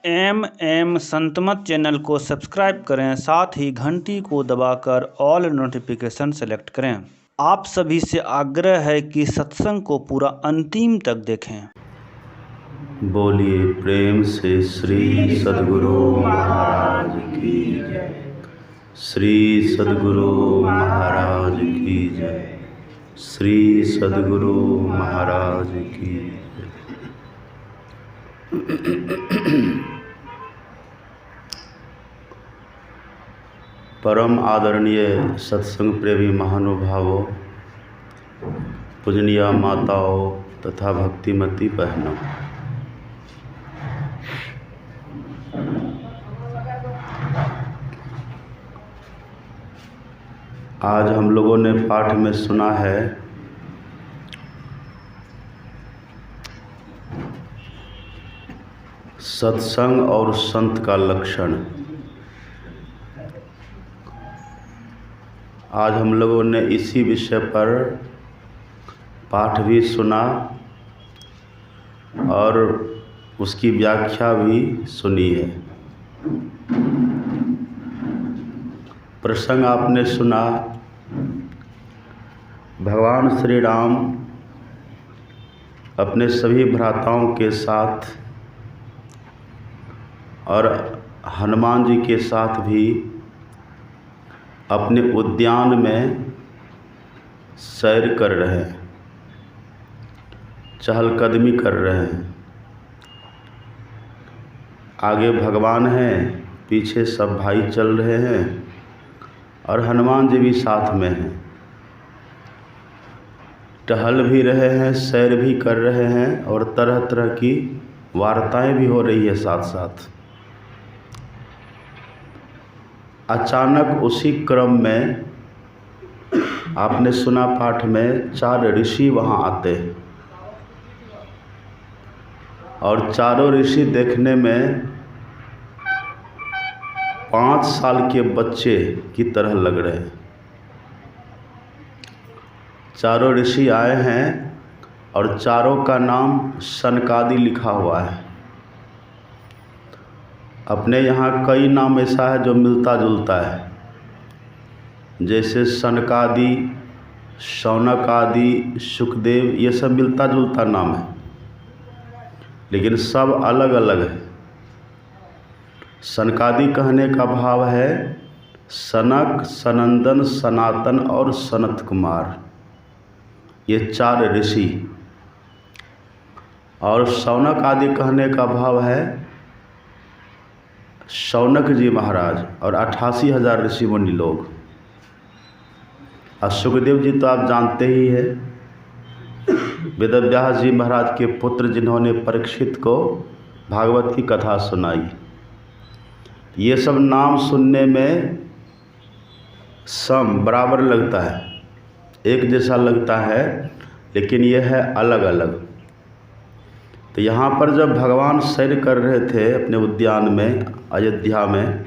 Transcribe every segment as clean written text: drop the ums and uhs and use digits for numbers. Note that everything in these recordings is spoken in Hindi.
संतमत चैनल को सब्सक्राइब करें, साथ ही घंटी को दबाकर ऑल नोटिफिकेशन सेलेक्ट करें। आप सभी से आग्रह है कि सत्संग को पूरा अंतिम तक देखें। बोलिए प्रेम से श्री सद्गुरु महाराज की जय। श्री सद्गुरु महाराज की जय। श्री सद्गुरु महाराज की जय। परम आदरणीय सत्संग प्रेमी महानुभावों, पूजनीय माताओं तथा भक्तिमती बहनों, आज हम लोगों ने पाठ में सुना है सत्संग और संत का लक्षण। आज हम लोगों ने इसी विषय पर पाठ भी सुना और उसकी व्याख्या भी सुनी है। प्रसंग आपने सुना, भगवान श्री राम अपने सभी भ्राताओं के साथ और हनुमान जी के साथ भी अपने उद्यान में सैर कर रहे हैं, चहलकदमी कर रहे हैं। आगे भगवान हैं, पीछे सब भाई चल रहे हैं और हनुमान जी भी साथ में हैं। टहल भी रहे हैं, सैर भी कर रहे हैं और तरह तरह की वार्ताएं भी हो रही है साथ साथ। अचानक उसी क्रम में आपने सुना पाठ में 4 ऋषि वहाँ आते हैं और चारों ऋषि देखने में 5 साल के बच्चे की तरह लग रहे हैं। चारों ऋषि आए हैं और चारों का नाम सनकादि लिखा हुआ है। अपने यहाँ कई नाम ऐसा है जो मिलता जुलता है, जैसे सनकादि, शौनक आदि, सुखदेव, ये सब मिलता जुलता नाम है, लेकिन सब अलग अलग है। सनकादि कहने का भाव है सनक, सनंदन, सनातन और सनत कुमार, ये 4 ऋषि। और शौनक आदि कहने का भाव है शौनक जी महाराज और 88,000 ऋषि मुनि लोग। और सुखदेव जी तो आप जानते ही हैं, वेदव्यास जी महाराज के पुत्र, जिन्होंने परीक्षित को भागवत की कथा सुनाई। ये सब नाम सुनने में सम बराबर लगता है, एक जैसा लगता है, लेकिन यह है अलग अलग। तो यहाँ पर जब भगवान सैर कर रहे थे अपने उद्यान में, अयोध्या में,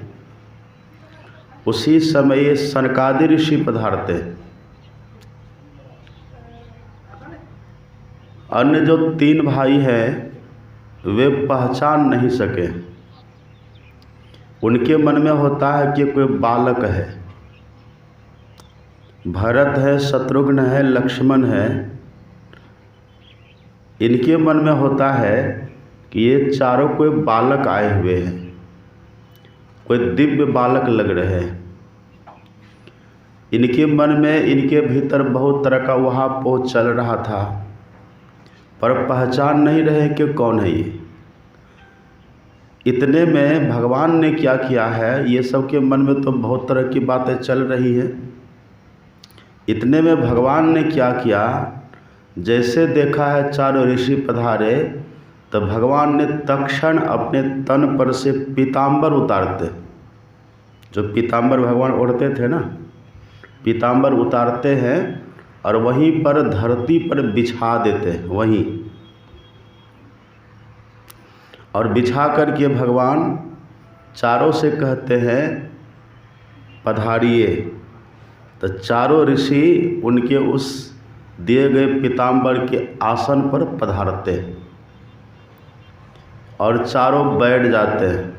उसी समय ये सनकादि ऋषि पधारते। अन्य जो 3 भाई हैं वे पहचान नहीं सके। उनके मन में होता है कि कोई बालक है, भरत है, शत्रुघ्न है, लक्ष्मण है। इनके मन में होता है कि ये चारों कोई बालक आए हुए हैं, कोई दिव्य बालक लग रहे हैं। इनके मन में, इनके भीतर बहुत तरह का वहाँ पोह चल रहा था, पर पहचान नहीं रहे कि कौन है ये। इतने में भगवान ने क्या किया है, ये सब के मन में तो बहुत तरह की बातें चल रही है। इतने में भगवान ने क्या किया, जैसे देखा है 4 ऋषि पधारे, तो भगवान ने तत्क्षण अपने तन पर से पीताम्बर उतारते, जो पीताम्बर भगवान ओढ़ते थे ना, पीताम्बर उतारते हैं और वहीं पर धरती पर बिछा देते हैं वहीं। और बिछा कर के भगवान चारों से कहते हैं पधारिए। तो चारों ऋषि उनके उस दिए गए पीताम्बर के आसन पर पधारते हैं और चारों बैठ जाते हैं।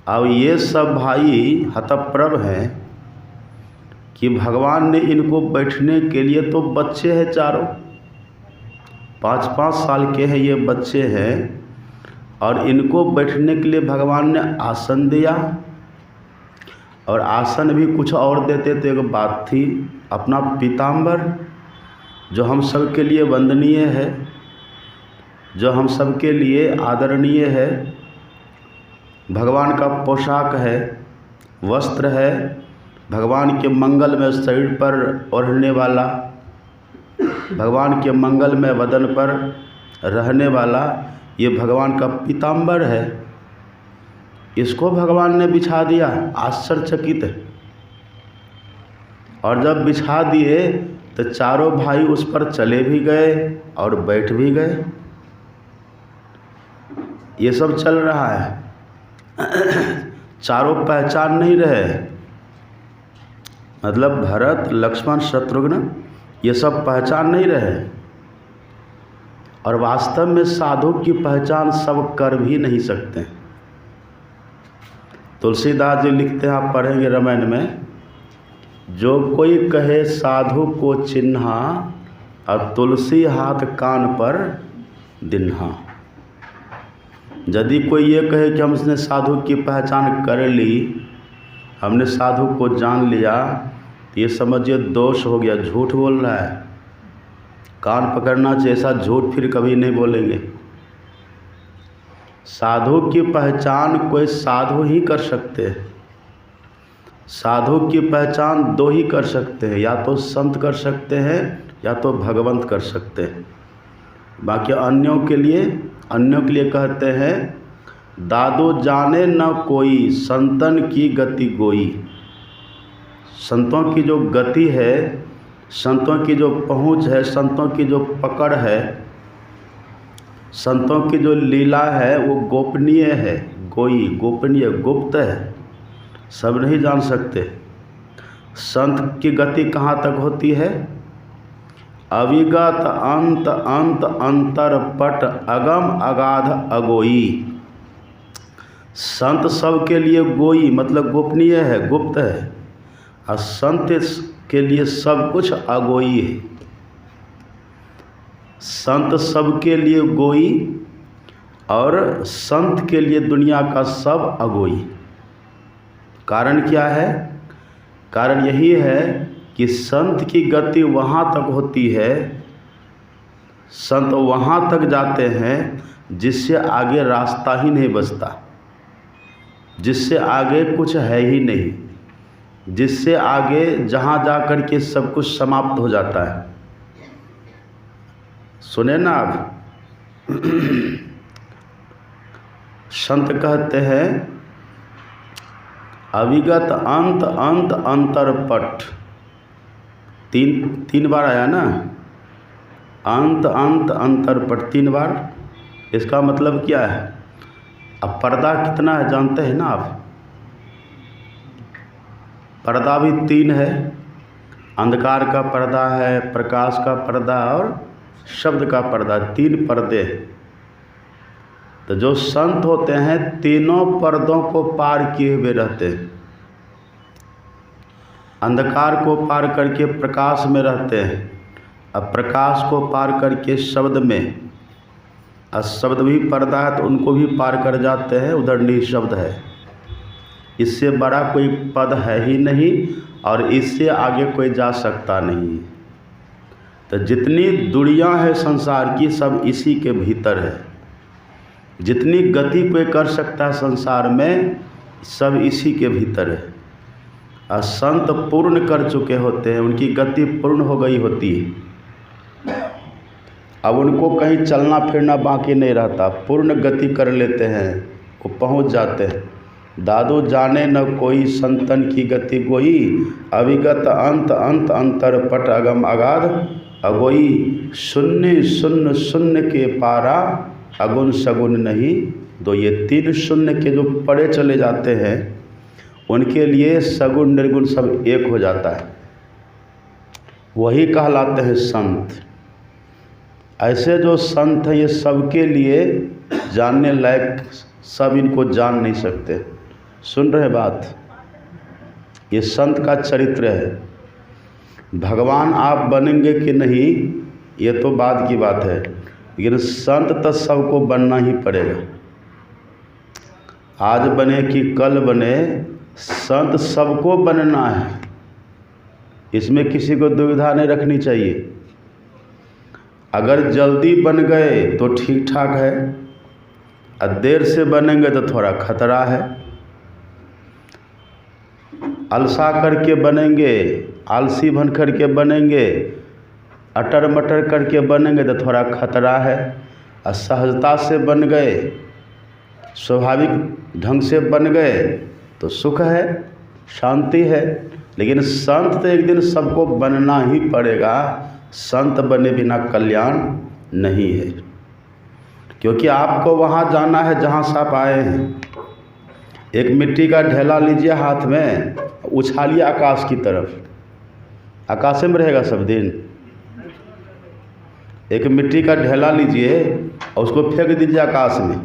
अब ये सब भाई हतप्रभ हैं कि भगवान ने इनको बैठने के लिए, तो बच्चे हैं चारों, 5-5 साल के हैं ये बच्चे हैं, और इनको बैठने के लिए भगवान ने आसन दिया। और आसन भी कुछ और देते तो एक बात थी, अपना पीताम्बर जो हम सब के लिए वंदनीय है, जो हम सब के लिए आदरणीय है, भगवान का पोशाक है, वस्त्र है, भगवान के मंगल में शरीर पर ओढ़ने वाला, भगवान के मंगल में वदन पर रहने वाला, ये भगवान का पीताम्बर है। इसको भगवान ने बिछा दिया, आश्चर्यचकित है। और जब बिछा दिए तो चारों भाई उस पर चले भी गए और बैठ भी गए। ये सब चल रहा है। चारों पहचान नहीं रहे, मतलब भरत, लक्ष्मण, शत्रुघ्न, ये सब पहचान नहीं रहे। और वास्तव में साधु की पहचान सब कर भी नहीं सकते। तुलसीदास जी लिखते हैं, आप पढ़ेंगे रामायण में, जो कोई कहे साधु को चिन्हा, और तुलसी हाथ कान पर दिन्हा। यदि कोई ये कहे कि हमने साधु की पहचान कर ली, हमने साधु को जान लिया, तो ये समझिए दोष हो गया, झूठ बोल रहा है। कान पकड़ना चाहिए, ऐसा झूठ फिर कभी नहीं बोलेंगे। साधु की पहचान कोई साधु ही कर सकते हैं। साधु की पहचान दो ही कर सकते हैं, या तो संत कर सकते हैं या तो भगवंत कर सकते हैं। बाकी अन्यों के लिए कहते हैं, दादो जाने न कोई संतन की गति गोई। संतों की जो गति है, संतों की जो पहुँच है, संतों की जो पकड़ है, संतों की जो लीला है, वो गोपनीय है। गोई गोपनीय, गुप्त है, सब नहीं जान सकते। संत की गति कहाँ तक होती है? अविगत अंत अंत अंतर पट अगम अगाध अगोई। संत सब के लिए गोई मतलब गोपनीय है, गुप्त है, और संत के लिए सब कुछ अगोई है। संत सब के लिए गोई और संत के लिए दुनिया का सब अगोई। कारण क्या है? कारण यही है कि संत की गति वहाँ तक होती है, संत वहाँ तक जाते हैं जिससे आगे रास्ता ही नहीं बचता, जिससे आगे कुछ है ही नहीं, जिससे आगे जहाँ जा कर के सब कुछ समाप्त हो जाता है। सुने ना आप? संत कहते हैं अविगत अंत अंत अंतर पट। तीन बार आया ना, अंत अंत अंतर पट, 3 बार। इसका मतलब क्या है? अब पर्दा कितना है जानते हैं ना आप? पर्दा भी 3 है, अंधकार का पर्दा है, प्रकाश का पर्दा और शब्द का पर्दा, 3 पर्दे। तो जो संत होते हैं तीनों पर्दों को पार किए हुए रहते हैं। अंधकार को पार करके प्रकाश में रहते हैं, अब प्रकाश को पार करके शब्द में, और शब्द भी पर्दा है तो उनको भी पार कर जाते हैं, उधर निःशब्द है। इससे बड़ा कोई पद है ही नहीं और इससे आगे कोई जा सकता नहीं। तो जितनी दुनिया है संसार की सब इसी के भीतर है। जितनी गति कोई कर सकता है संसार में सब इसी के भीतर है। और संत पूर्ण कर चुके होते हैं, उनकी गति पूर्ण हो गई होती है। अब उनको कहीं चलना फिरना बाकी नहीं रहता, पूर्ण गति कर लेते हैं, वो पहुंच जाते हैं। दादू जाने न कोई संतन की गति गोई, अविगत अंत अंत अंतर पट अगम अगाध अगोई। शून्य शून्य शून्य के पारा, अगुण सगुण नहीं दो। ये 3 शून्य के जो परे चले जाते हैं उनके लिए सगुण निर्गुण सब एक हो जाता है, वही कहलाते हैं संत। ऐसे जो संत हैं ये सबके लिए जानने लायक सब इनको जान नहीं सकते। सुन रहे बात? ये संत का चरित्र है। भगवान आप बनेंगे कि नहीं ये तो बाद की बात है, लेकिन संत तो सबको बनना ही पड़ेगा। आज बने कि कल बने, संत सबको बनना है। इसमें किसी को दुविधा नहीं रखनी चाहिए। अगर जल्दी बन गए तो ठीक ठाक है, और देर से बनेंगे तो थोड़ा खतरा है। अलसा करके बनेंगे, आलसी बन करके बनेंगे, अटर मटर करके बनेंगे तो थोड़ा खतरा है। और सहजता से बन गए, स्वाभाविक ढंग से बन गए तो सुख है, शांति है। लेकिन संत तो एक दिन सबको बनना ही पड़ेगा। संत बने बिना कल्याण नहीं है, क्योंकि आपको वहाँ जाना है जहाँ से आप आए हैं। एक मिट्टी का ढेला लीजिए हाथ में, उछालिए आकाश की तरफ, आकाश में रहेगा सब दिन। एक मिट्टी का ढेला लीजिए और उसको फेंक दीजिए आकाश में।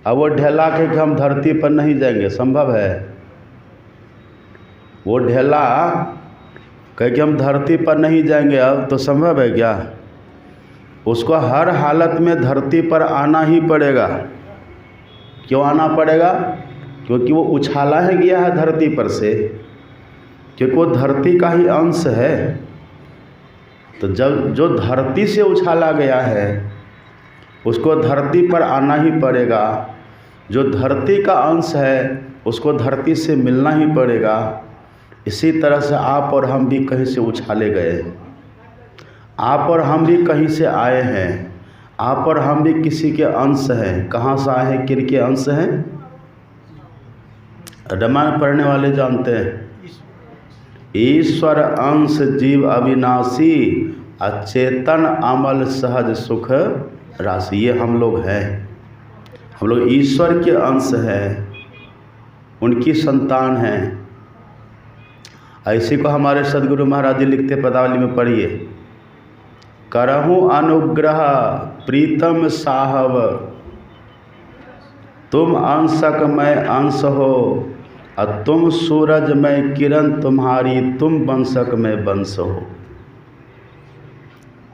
अब वो ढेला के हम धरती पर नहीं जाएंगे, संभव है? वो ढेला कह के हम धरती पर नहीं जाएंगे, अब तो संभव है क्या? उसको हर हालत में धरती पर आना ही पड़ेगा। क्यों आना पड़ेगा? क्योंकि वो उछाला है गया है धरती पर से, क्योंकि वो धरती का ही अंश है। तो जब जो धरती से उछाला गया है उसको धरती पर आना ही पड़ेगा। जो धरती का अंश है उसको धरती से मिलना ही पड़ेगा। इसी तरह से आप और हम भी कहीं से उछाले गए हैं। आप और हम भी कहीं से आए हैं। आप और हम भी किसी के अंश हैं। कहाँ से आए हैं, किन के अंश हैं? रामायण पढ़ने वाले जानते हैं। ईश्वर अंश जीव अविनाशी, अचेतन अमल सहज सुख राशि। ये हम लोग हैं। हम लोग ईश्वर के अंश हैं, उनकी संतान हैं। ऐसी को हमारे सदगुरु महाराज जी लिखते पदावली में पढ़िए, करहूँ अनुग्रह प्रीतम साहब, तुम अंशक मैं अंश हो, और तुम सूरज मैं किरण तुम्हारी, तुम वंशक मैं वंश हो।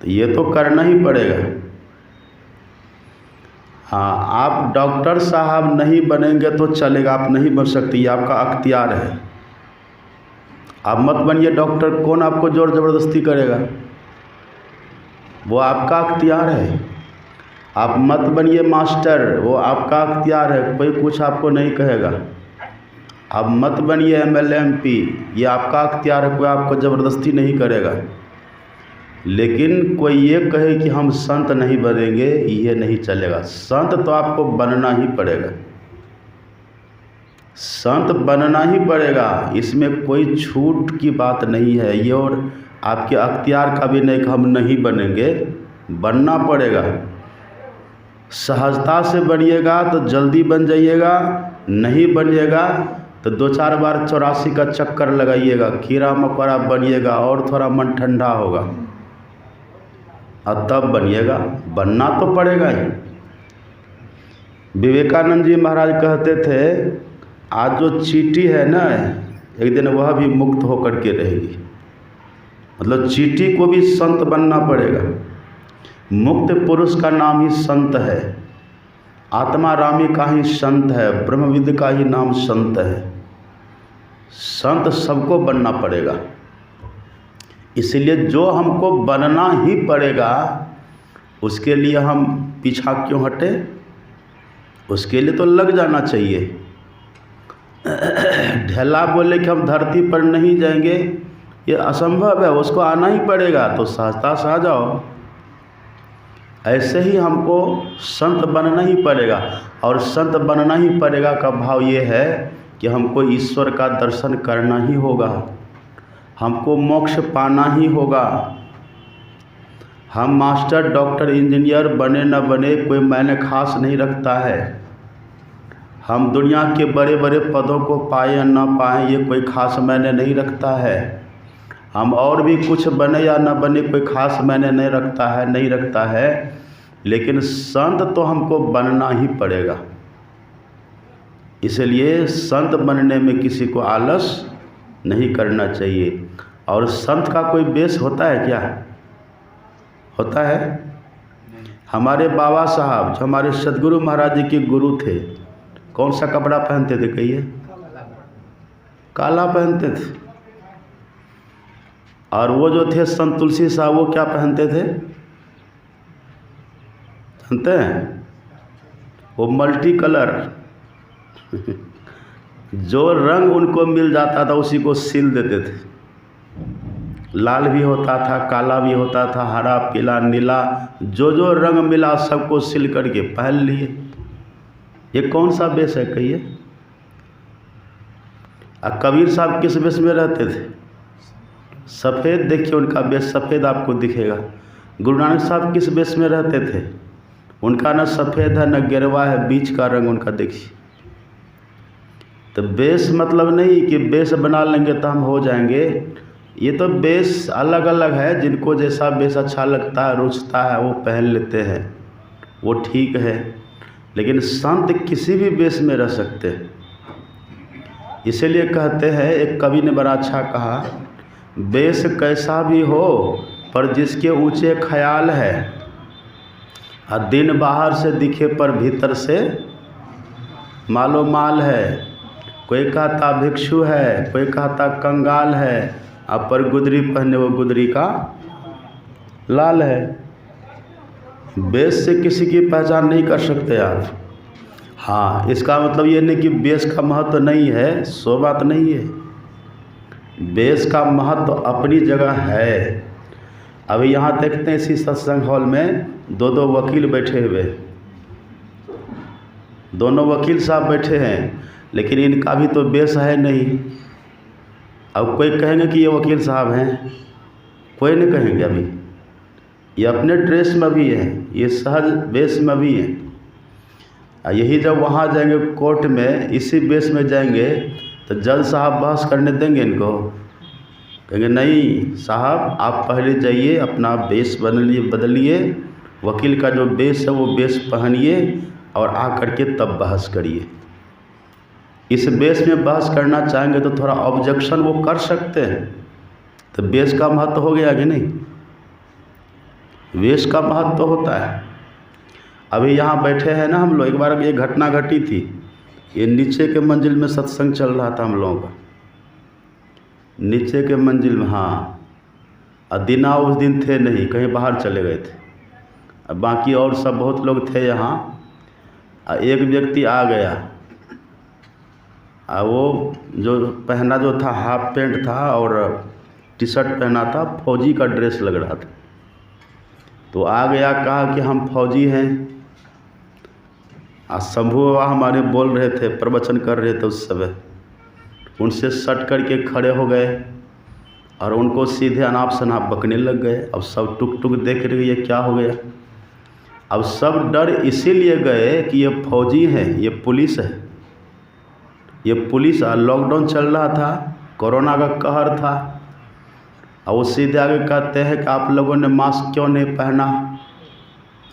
तो ये तो करना ही पड़ेगा। हाँ, आप डॉक्टर साहब नहीं बनेंगे तो चलेगा, आप नहीं बन सकते, ये आपका अख्तियार है। आप मत बनिए डॉक्टर, कौन आपको जोर ज़बरदस्ती करेगा? वो आपका अख्तियार है। आप मत बनिए मास्टर, वो आपका अख्तियार है, कोई कुछ आपको नहीं कहेगा। आप मत बनिए MLA MP, ये आपका अख्तियार है, कोई आपको ज़बरदस्ती नहीं करेगा। लेकिन कोई ये कहे कि हम संत नहीं बनेंगे, ये नहीं चलेगा। संत तो आपको बनना ही पड़ेगा। संत बनना ही पड़ेगा, इसमें कोई छूट की बात नहीं है। ये और आपके अख्तियार का भी नहीं कि हम नहीं बनेंगे, बनना पड़ेगा। सहजता से बनिएगा तो जल्दी बन जाइएगा, नहीं बनिएगा तो 2-4 बार 84 का चक्कर लगाइएगा, कीड़ा मकोड़ा बनिएगा और थोड़ा मन ठंडा होगा, और तब बनिएगा। बनना तो पड़ेगा ही। विवेकानंद जी महाराज कहते थे, आज जो चींटी है ना, एक दिन वह भी मुक्त होकर के रहेगी। मतलब चींटी को भी संत बनना पड़ेगा। मुक्त पुरुष का नाम ही संत है। आत्मा रामी का ही संत है, ब्रह्मविद का ही नाम संत है। संत सबको बनना पड़ेगा। इसलिए जो हमको बनना ही पड़ेगा, उसके लिए हम पीछा क्यों हटे? उसके लिए तो लग जाना चाहिए। ढेला बोले कि हम धरती पर नहीं जाएंगे, ये असंभव है, उसको आना ही पड़ेगा। तो सहजता से आ जाओ। ऐसे ही हमको संत बनना ही पड़ेगा। और संत बनना ही पड़ेगा का भाव ये है कि हमको ईश्वर का दर्शन करना ही होगा, हमको मोक्ष पाना ही होगा। हम मास्टर, डॉक्टर, इंजीनियर बने न बने कोई मायने खास नहीं रखता है। हम दुनिया के बड़े बड़े पदों को पाए या ना पाएँ, ये कोई खास मायने नहीं रखता है। हम और भी कुछ बने या न बने कोई खास मायने नहीं रखता है। लेकिन संत तो हमको बनना ही पड़ेगा। इसलिए संत बनने में किसी को आलस नहीं करना चाहिए। और संत का कोई वेश होता है क्या? होता है? हमारे बाबा साहब जो हमारे सदगुरु महाराज जी के गुरु थे, कौन सा कपड़ा पहनते थे कहिए? काला पहनते थे। और वो जो थे संत तुलसी साहब, वो क्या पहनते थे जानते हैं? वो मल्टी कलर जो रंग उनको मिल जाता था उसी को सिल देते थे। लाल भी होता था, काला भी होता था, हरा, पीला, नीला, जो जो रंग मिला सबको सिल करके पहन लिए। ये कौन सा वेश है कहिए? कबीर साहब किस वेश में रहते थे? सफ़ेद, देखिए उनका वेश सफ़ेद आपको दिखेगा। गुरु नानक साहब किस वेश में रहते थे? उनका न सफ़ेद है न गेरुआ है, बीच का रंग उनका देखिए। तो वेश मतलब नहीं कि वेश बना लेंगे तो हम हो जाएंगे। ये तो वेश अलग अलग है, जिनको जैसा वेश अच्छा लगता है, रुचता है, वो पहन लेते हैं, वो ठीक है। लेकिन संत किसी भी वेश में रह सकते हैं। इसीलिए कहते हैं, एक कवि ने बड़ा अच्छा कहा, वेश कैसा भी हो पर जिसके ऊंचे ख्याल है, और दिन बाहर से दिखे पर भीतर से मालो माल है। कोई कहता भिक्षु है, कोई कहता कंगाल है, अब पर गुदरी पहने वो गुदरी का लाल है। वेश से किसी की पहचान नहीं कर सकते आप। हाँ, इसका मतलब ये नहीं कि वेश का महत्व नहीं है, सो बात नहीं है। वेश का महत्व अपनी जगह है। अभी यहाँ देखते हैं इसी सत्संग हॉल में दो दो वकील बैठे हुए, दोनों वकील साहब बैठे हैं, लेकिन इनका भी तो वेश है नहीं। अब कोई कहेंगे कि ये वकील साहब हैं, कोई नहीं कहेंगे। अभी ये अपने ड्रेस में भी हैं, ये सहज वेश में भी हैं। यही जब वहाँ जाएंगे कोर्ट में, इसी वेश में जाएंगे, तो जज साहब बहस करने देंगे इनको? कहेंगे नहीं साहब, आप पहले जाइए अपना वेश बदलिए, वकील का जो वेश है वो वेश पहनिए और आ करके तब बहस करिए। इस वेश में बहस करना चाहेंगे तो थोड़ा ऑब्जेक्शन वो कर सकते हैं। तो वेश का महत्व हो गया कि नहीं? वेश का महत्व तो होता है। अभी यहाँ बैठे हैं ना हम लोग, एक बार ये घटना घटी थी। ये नीचे के मंजिल में सत्संग चल रहा था हम लोगों का, नीचे के मंजिल में। हाँ, दीना उस दिन थे नहीं, कहीं बाहर चले गए थे। अब बाकी और सब बहुत लोग थे यहाँ। एक व्यक्ति आ गया, वो जो पहना जो था हाफ पैंट था और टी शर्ट पहना था, फौजी का ड्रेस लग रहा था। तो आ गया, कहा कि हम फौजी हैं। शंभू बाबा हमारे बोल रहे थे, प्रवचन कर रहे थे उस समय। उनसे सट करके खड़े हो गए और उनको सीधे अनाप शनाप बकने लग गए। अब सब टुक टुक देख रहे, ये क्या हो गया। अब सब डर इसीलिए गए कि ये फौजी हैं, ये पुलिस है, ये पुलिस। लॉकडाउन चल रहा था, कोरोना का कहर था। और वो सीधे आगे कहते हैं कि आप लोगों ने मास्क क्यों नहीं पहना,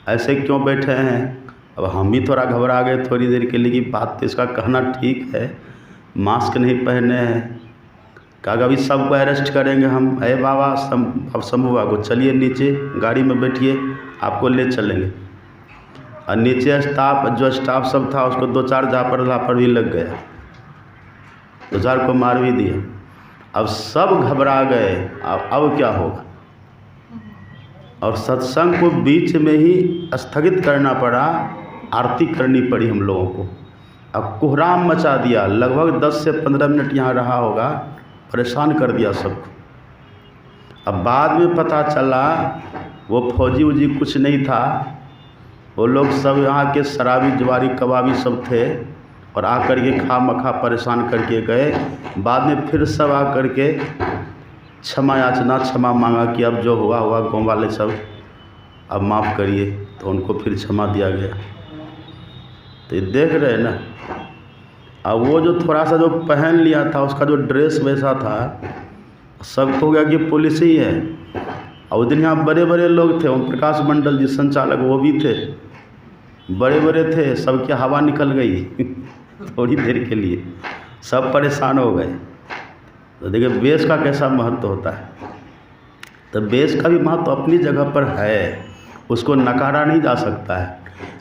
ऐसे क्यों बैठे हैं। अब हम भी थोड़ा घबरा गए थोड़ी देर के लिए कि बात तो इसका कहना ठीक है, मास्क नहीं पहने हैं। कहा अभी सबको अरेस्ट करेंगे हम। अरे बाबा, अब शंभू बाबा को चलिए नीचे गाड़ी में बैठिए, आपको ले चलेंगे। और नीचे जो स्टाफ सब था उसको दो चार झापर भी लग गया, दो चार को मार भी दिया। अब सब घबरा गए, अब क्या होगा। और सत्संग को बीच में ही स्थगित करना पड़ा, आरती करनी पड़ी हम लोगों को। अब कोहराम मचा दिया, लगभग 10 से 15 मिनट यहाँ रहा होगा, परेशान कर दिया सबको। अब बाद में पता चला वो फौजी उजी कुछ नहीं था, वो लोग सब यहाँ के शराबी जुआरी कबाबी सब थे और आकर के खा मखा परेशान करके गए। बाद में फिर सब आकर के क्षमा याचना क्षमा मांगा कि अब जो हुआ हुआ, गाँव वाले सब अब माफ़ करिए, तो उनको फिर क्षमा दिया गया। तो ये देख रहे हैं ना। अब वो जो थोड़ा सा जो पहन लिया था, उसका जो ड्रेस वैसा था, सबको हो गया कि पुलिस ही है। और उस दिन यहाँ बड़े बड़े लोग थे, ओम प्रकाश मंडल जी संचालक वो भी थे, बड़े बड़े थे, सबकी हवा निकल गई थोड़ी देर के लिए, सब परेशान हो गए। तो देखिए बेस का कैसा महत्व होता है। तो बेस का भी महत्व अपनी जगह पर है, उसको नकारा नहीं जा सकता है,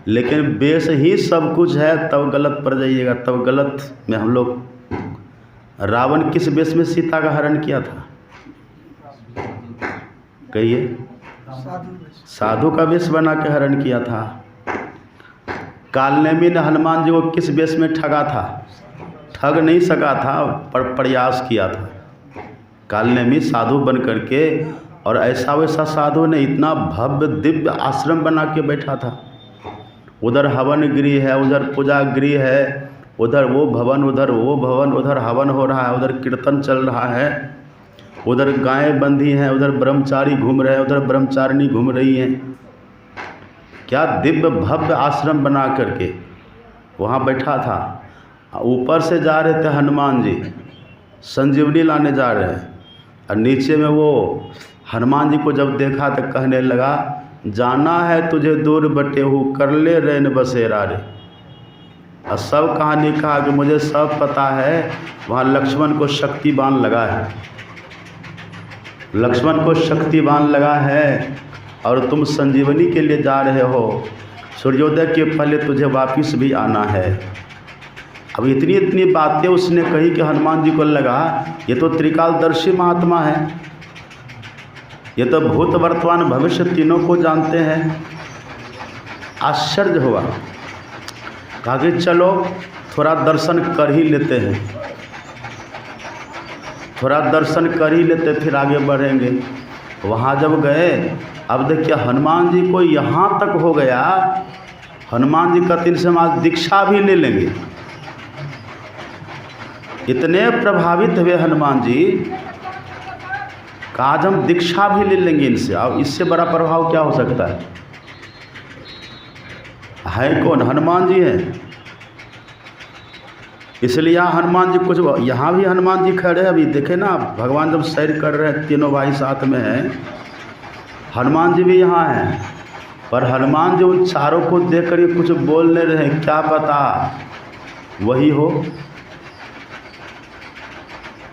लेकिन बेस ही सब कुछ है तब गलत पड़ जाइएगा, तब गलत में हम लोग। रावण किस बेस में सीता का हरण किया था? कहिए। साधु का वेश बना के हरण किया था। कालनेमी ने हनुमान जी को किस वेश में ठगा था? ठग नहीं सका था, पर प्रयास किया था। कालनेमी साधु बन करके, और ऐसा वैसा साधु ने इतना भव्य दिव्य आश्रम बना के बैठा था। उधर हवन गृह है, उधर पूजा गृह है, उधर वो भवन, उधर वो भवन, उधर हवन हो रहा है, उधर कीर्तन चल रहा है, उधर गायें बंधी हैं, उधर ब्रह्मचारी घूम रहे हैं, उधर ब्रह्मचारिणी घूम रही हैं। क्या दिव्य भव्य आश्रम बना करके वहाँ बैठा था। ऊपर से जा रहे थे हनुमान जी, संजीवनी लाने जा रहे हैं, और नीचे में वो हनुमान जी को जब देखा तो कहने लगा, जाना है तुझे दूर बटे हूँ, कर ले रैन बसेरा रे। और सब कहानी कहा कि मुझे सब पता है, वहाँ लक्ष्मण को शक्तिबान लगा है, लक्ष्मण को शक्तिबान लगा है, और तुम संजीवनी के लिए जा रहे हो, सूर्योदय के पहले तुझे वापस भी आना है। अब इतनी इतनी बातें उसने कही कि हनुमान जी को लगा ये तो त्रिकालदर्शी महात्मा है, ये तो भूत वर्तमान भविष्य तीनों को जानते हैं। आश्चर्य हुआ, कहा कि चलो थोड़ा दर्शन कर ही लेते हैं, थोड़ा दर्शन कर ही लेते, फिर आगे बढ़ेंगे। वहाँ जब गए, अब देखिए हनुमान जी को यहाँ तक हो गया, हनुमान जी कहते हैं आज दीक्षा भी ले लेंगे। इतने प्रभावित हुए हनुमान जी, आज हम दीक्षा भी ले लेंगे इनसे। अब इससे बड़ा प्रभाव क्या हो सकता है कौन? हनुमान जी हैं। इसलिए यहाँ हनुमान जी कुछ, यहाँ भी हनुमान जी खड़े हैं। अभी देखे ना, भगवान जब सैर कर रहे हैं, तीनों भाई साथ में हैं, हनुमान जी भी यहाँ हैं। पर हनुमान जी उन चारों को देख कर कुछ बोल नहीं रहे, क्या पता वही हो।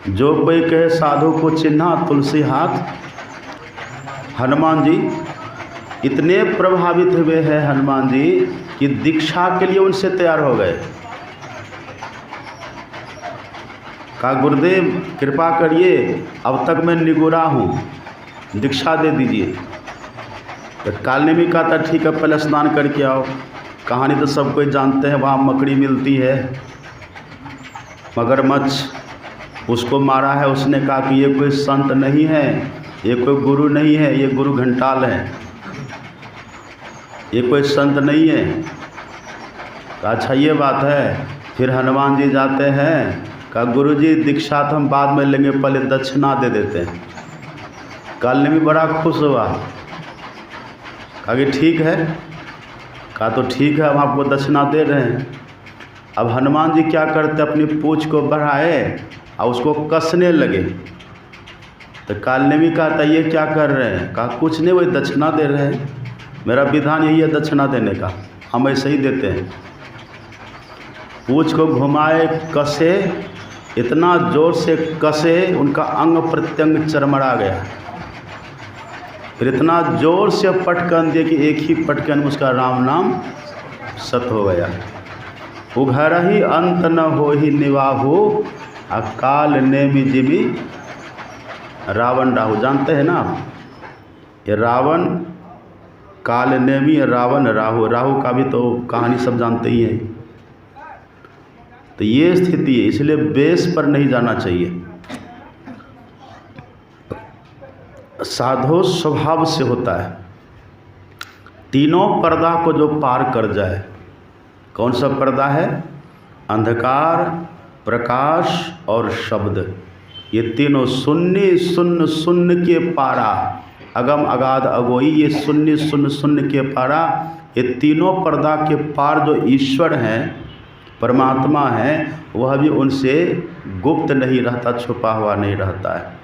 जो कोई कहे साधु को चिन्हा तुलसी हाथ। हनुमान जी इतने प्रभावित हुए हैं हनुमान जी कि दीक्षा के लिए उनसे तैयार हो गए। कहा गुरुदेव कृपा करिए, अब तक मैं निगुरा हूँ, दीक्षा दे दीजिए। तो कालनेमी कहा था ठीक है पहले स्नान करके आओ। कहानी तो सब कोई जानते हैं, वहाँ मकड़ी मिलती है, मगरमच्छ, उसको मारा है। उसने कहा कि ये कोई संत नहीं है, ये कोई गुरु नहीं है, ये गुरु घंटाल है, ये कोई संत नहीं है। कहा अच्छा ये बात है। फिर हनुमान जी जाते हैं, कहा गुरुजी दीक्षा तो हम बाद में लेंगे, पहले दक्षिणा दे देते हैं। कालनेमी बड़ा खुश हुआ, कहा कि ठीक है। कहा तो ठीक है, हम आपको दक्षिणा दे रहे हैं। अब हनुमान जी क्या करते, अपनी पूंछ को बढ़ाए और उसको कसने लगे। तो कालनेमी कहता ये क्या कर रहे हैं? कहा कुछ नहीं, वही दक्षिणा दे रहे हैं, मेरा विधान यही है दक्षिणा देने का, हम ऐसे ही देते हैं। पूंछ को घुमाए, कसे, इतना जोर से कसे उनका अंग प्रत्यंग चरमरा गया। फिर इतना जोर से पटकन दिए कि एक ही पटकन में उसका राम नाम सत हो गया। उघर ही अंत न हो ही निवाहु, अकाल नेमि जिमि रावण राहु। जानते हैं ना ये रावण काल नेमि, रावण राहु, राहु का भी तो कहानी सब जानते ही हैं। तो ये स्थिति है, इसलिए बेस पर नहीं जाना चाहिए। साधु स्वभाव से होता है, तीनों पर्दा को जो पार कर जाए। कौन सा पर्दा है? अंधकार, प्रकाश और शब्द। ये तीनों शून्य शून्य शून्य के पारा, अगम अगाध अगोई, ये शून्य शून्य शून्य के पारा, ये तीनों पर्दा के पार जो ईश्वर हैं, परमात्मा है, वह भी उनसे गुप्त नहीं रहता, छुपा हुआ नहीं रहता है।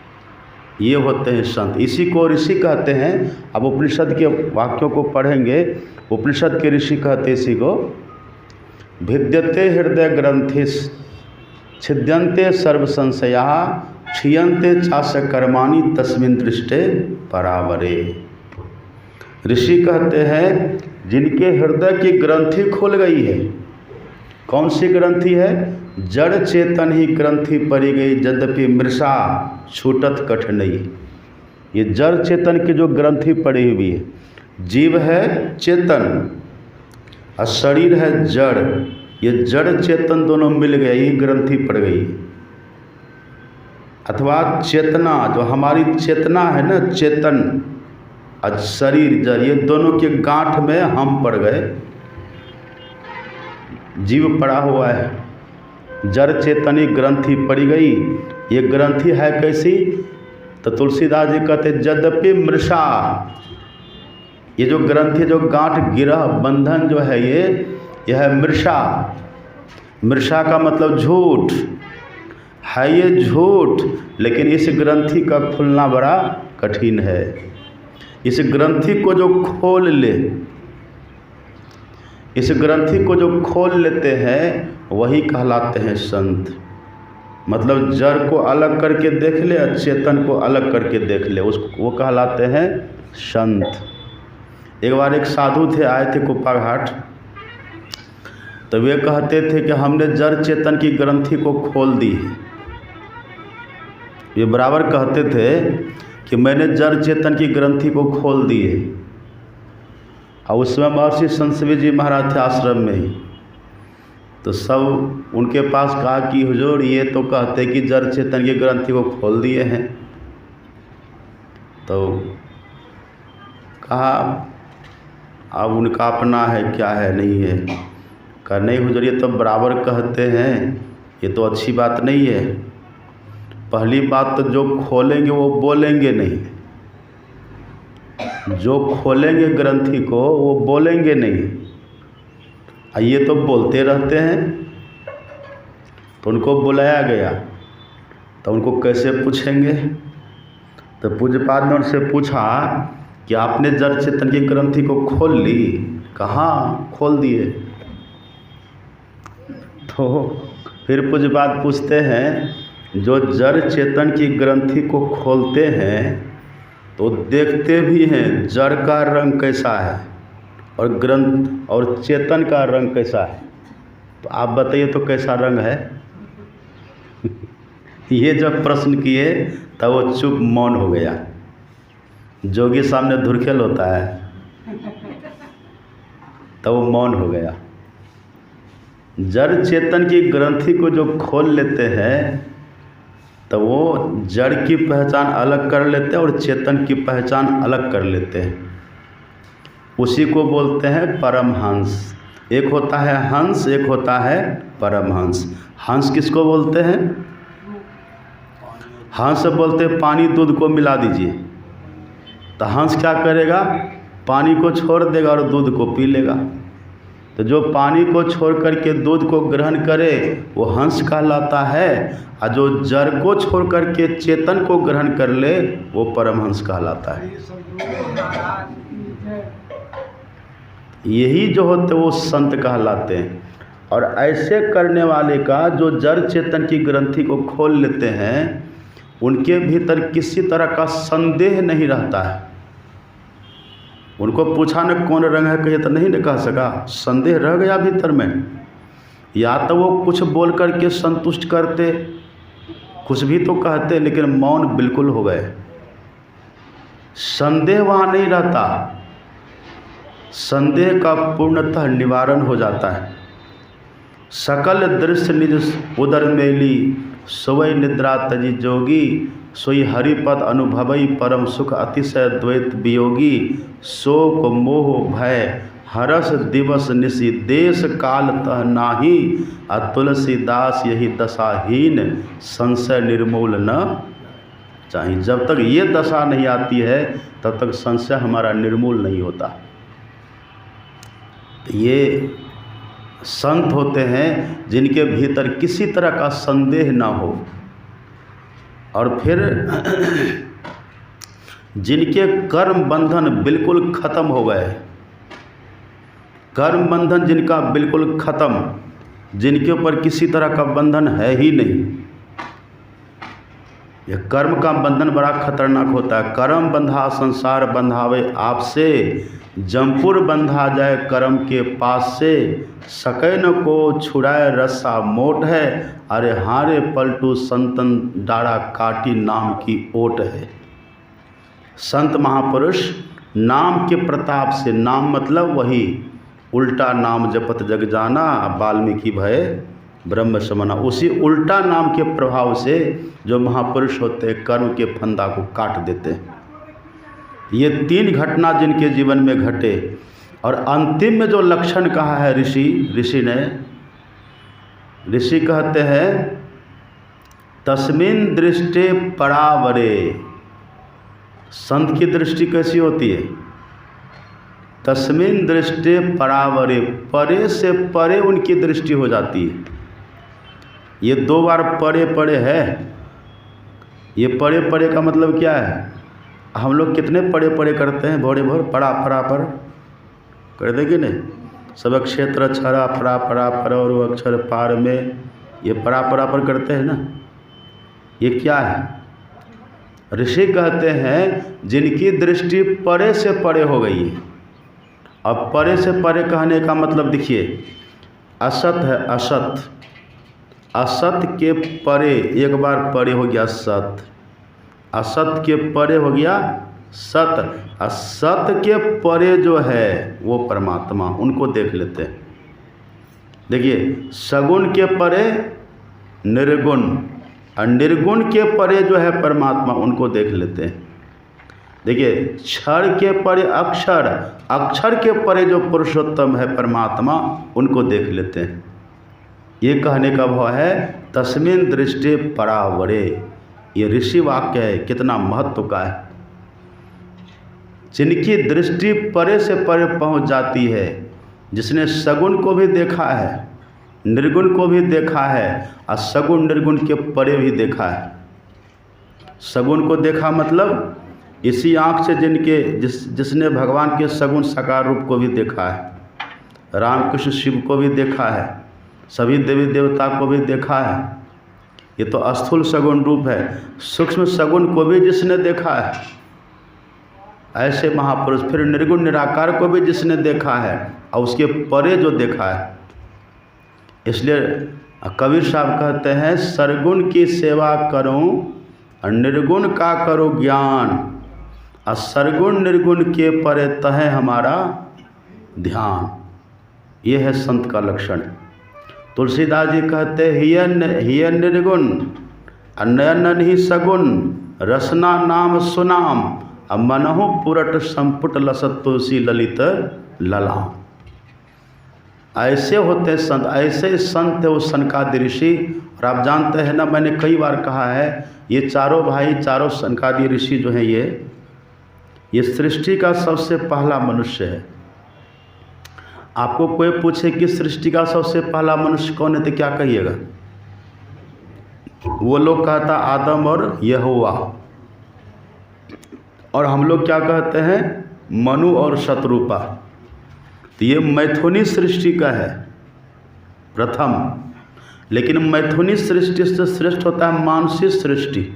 ये होते हैं संत। इसी को ऋषि कहते हैं। अब उपनिषद के वाक्यों को पढ़ेंगे। उपनिषद के ऋषि कहते हैं इसी को, भिद्यते हृदय ग्रंथिस छिद्यन्ते सर्व संशया क्षीयन्ते चास्य कर्माणि तस्मिन् दृष्टे परावरे। ऋषि कहते हैं जिनके हृदय की ग्रंथि खुल गई है। कौन सी ग्रंथि है? जड़ चेतन ही ग्रंथि पड़ी गई, यद्यपि मृषा छूटत कठिनई। ये जड़ चेतन की जो ग्रंथि पड़ी हुई है, जीव है चेतन और शरीर है जड़, ये जड़ चेतन दोनों मिल गए, ये ग्रंथि पड़ गई। अथवा चेतना, जो हमारी चेतना है ना, चेतन और शरीर जड़, ये दोनों के गांठ में हम पड़ गए, जीव पड़ा हुआ है। जड़ चेतनी ग्रंथि पड़ी गई। ये ग्रंथि है कैसी? तो तुलसीदास जी कहते यद्यपि मृषा, ये जो ग्रंथि, जो गांठ गिरह बंधन जो है, यह है मृषा। मृषा का मतलब झूठ है, ये झूठ। लेकिन इस ग्रंथि का खुलना बड़ा कठिन है। इस ग्रंथि को जो खोल ले, इस ग्रंथि को जो खोल लेते हैं वही कहलाते हैं संत। मतलब जड़ को अलग करके देख ले और चेतन को अलग करके देख ले, उसको वो कहलाते हैं संत। एक बार एक साधु थे, आए थे कुप्पा घाट, तो वे कहते थे कि हमने जड़ चेतन की ग्रंथि को खोल दी है। ये बराबर कहते थे कि मैंने जड़ चेतन की ग्रंथि को खोल दी है। और उस समय महर्षि संत जी महाराज थे आश्रम में ही। तो सब उनके पास कहा कि हुजूर, ये तो कहते कि जड़ चेतन की ग्रंथि को खोल दिए हैं। तो कहा अब उनका अपना है, क्या है नहीं है। कहा नहीं हुजूर, ये तो बराबर कहते हैं, ये तो अच्छी बात नहीं है। पहली बात तो जो खोलेंगे वो बोलेंगे नहीं, जो खोलेंगे ग्रंथि को वो बोलेंगे नहीं। ये तो बोलते रहते हैं। तो उनको बुलाया गया, तो उनको कैसे पूछेंगे? तो पूज्यपाद ने उनसे पूछा कि आपने जड़ चेतन की ग्रंथि को खोल ली? कहाँ खोल दिए? तो फिर पूज्यपाद पूछते हैं, जो जड़ चेतन की ग्रंथि को खोलते हैं तो देखते भी हैं जड़ का रंग कैसा है और ग्रंथ और चेतन का रंग कैसा है। तो आप बताइए तो कैसा रंग है? ये जब प्रश्न किए तब वो चुप मौन हो गया। जोगी सामने धुरखेल होता है, तब वो मौन हो गया। जड़ चेतन की ग्रंथि को जो खोल लेते हैं तो वो जड़ की पहचान अलग कर लेते हैं और चेतन की पहचान अलग कर लेते हैं। उसी को बोलते हैं परमहंस। एक होता है हंस, एक होता है परमहंस। हंस किसको बोलते हैं? हंस बोलते हैं पानी दूध को मिला दीजिए, तो हंस क्या करेगा? पानी को छोड़ देगा और दूध को पी लेगा। तो जो पानी को छोड़ करके दूध को ग्रहण करे वो हंस कहलाता है, और जो जड़ को छोड़ करके चेतन को ग्रहण कर ले वो परमहंस कहलाता है। यही जो होते वो संत कहलाते हैं। और ऐसे करने वाले का, जो जड़ चेतन की ग्रंथि को खोल लेते हैं, उनके भीतर किसी तरह का संदेह नहीं रहता है। उनको पूछा न कौन रंग है, कहे तो नहीं न कह सका, संदेह रह गया भीतर में। या तो वो कुछ बोल करके संतुष्ट करते, कुछ भी तो कहते, लेकिन मौन बिल्कुल हो गए। संदेह वहाँ नहीं रहता, संदेह का पूर्णतः निवारण हो जाता है। सकल दृश्य निज उदर मेली, सोई निद्रा तजी जोगी, सोई हरिपद अनुभवई परम सुख अतिशय द्वैत वियोगी, शोक मोह भय हरस दिवस निशि, देश काल तह नाही, तुलसीदास यही दशाहीन, संशय निर्मूल न चाहिए। जब तक ये दशा नहीं आती है तब तक संशय हमारा निर्मूल नहीं होता। ये संत होते हैं जिनके भीतर किसी तरह का संदेह ना हो। और फिर जिनके कर्म बंधन बिल्कुल खत्म हो गए, कर्म बंधन जिनका बिल्कुल खत्म, जिनके ऊपर किसी तरह का बंधन है ही नहीं। यह कर्म का बंधन बड़ा खतरनाक होता है। कर्म बंधा संसार बंधावे आपसे, जमपुर बंधा जाए कर्म के पास से। सकै न को छुड़ाए रस्सा मोट है, अरे हारे पलटू संतन डारा काटी नाम की ओट है। संत महापुरुष नाम के प्रताप से, नाम मतलब वही उल्टा नाम जपत जग जाना, वाल्मीकि भय ब्रह्म समना, उसी उल्टा नाम के प्रभाव से जो महापुरुष होते हैं कर्म के फंदा को काट देते हैं। ये 3 घटना जिनके जीवन में घटे, और अंतिम में जो लक्षण कहा है ऋषि कहते हैं तस्मिन दृष्टे परावरे। संत की दृष्टि कैसी होती है? तस्मिन दृष्टे परावरे, परे से परे उनकी दृष्टि हो जाती है। ये 2 बार परे परे है। ये परे परे का मतलब क्या है? हम लोग कितने परे परे करते हैं, भोरे भोर परा परा पर करते कि नहीं? सब क्षेत्र छरा परा परा पर और वो अक्षर पार में, ये परा परा पर करते हैं ना। ये क्या है? ऋषि कहते हैं जिनकी दृष्टि परे से परे हो गई है। अब परे से परे कहने का मतलब देखिए, असत है असत, असत के परे, एक बार परे हो गया सत, असत के परे हो गया सत, असत के परे जो है वो परमात्मा, उनको देख लेते हैं। देखिए सगुण के परे निर्गुण, और निर्गुण के परे जो है परमात्मा, उनको देख लेते हैं। देखिए क्षर के परे अक्षर, अक्षर के परे जो पुरुषोत्तम है परमात्मा, उनको देख लेते हैं। ये कहने का भाव है तस्मिन दृष्टि परावरे। ये ऋषि वाक्य है, कितना महत्व का है। जिनकी दृष्टि परे से परे पहुंच जाती है, जिसने सगुण को भी देखा है, निर्गुण को भी देखा है, और सगुण निर्गुण के परे भी देखा है। सगुण को देखा मतलब इसी आँख से जिसने भगवान के सगुण साकार रूप को भी देखा है, रामकृष्ण शिव को भी देखा है, सभी देवी देवता को भी देखा है। ये तो स्थूल सगुण रूप है। सूक्ष्म सगुण को भी जिसने देखा है, ऐसे महापुरुष। फिर निर्गुण निराकार को भी जिसने देखा है, और उसके परे जो देखा है। इसलिए कबीर साहब कहते हैं सरगुण की सेवा करो और निर्गुण का करो ज्ञान, और सरगुण निर्गुण के परे तहे हमारा ध्यान। ये है संत का लक्षण। तुलसीदास जी कहते हिय निर्गुण अनयन ही सगुण, रसना नाम सुनाम, अब मनहु पुरट संपुट लसत तुलसी ललित ललाम। ऐसे होते संत, ऐसे संत है वो सनकादि ऋषि। और आप जानते हैं ना, मैंने कई बार कहा है, ये चारों भाई, चारों सनकादि ऋषि जो हैं, ये सृष्टि का सबसे पहला मनुष्य है। आपको कोई पूछे कि सृष्टि का सबसे पहला मनुष्य कौन है, तो क्या कहिएगा? वो लोग कहता आदम और यहोवा, और हम लोग क्या कहते हैं? मनु और शत्रुपा। तो ये मैथुनी सृष्टि का है प्रथम। लेकिन मैथुनी सृष्टि से श्रेष्ठ होता है मानसिक सृष्टि।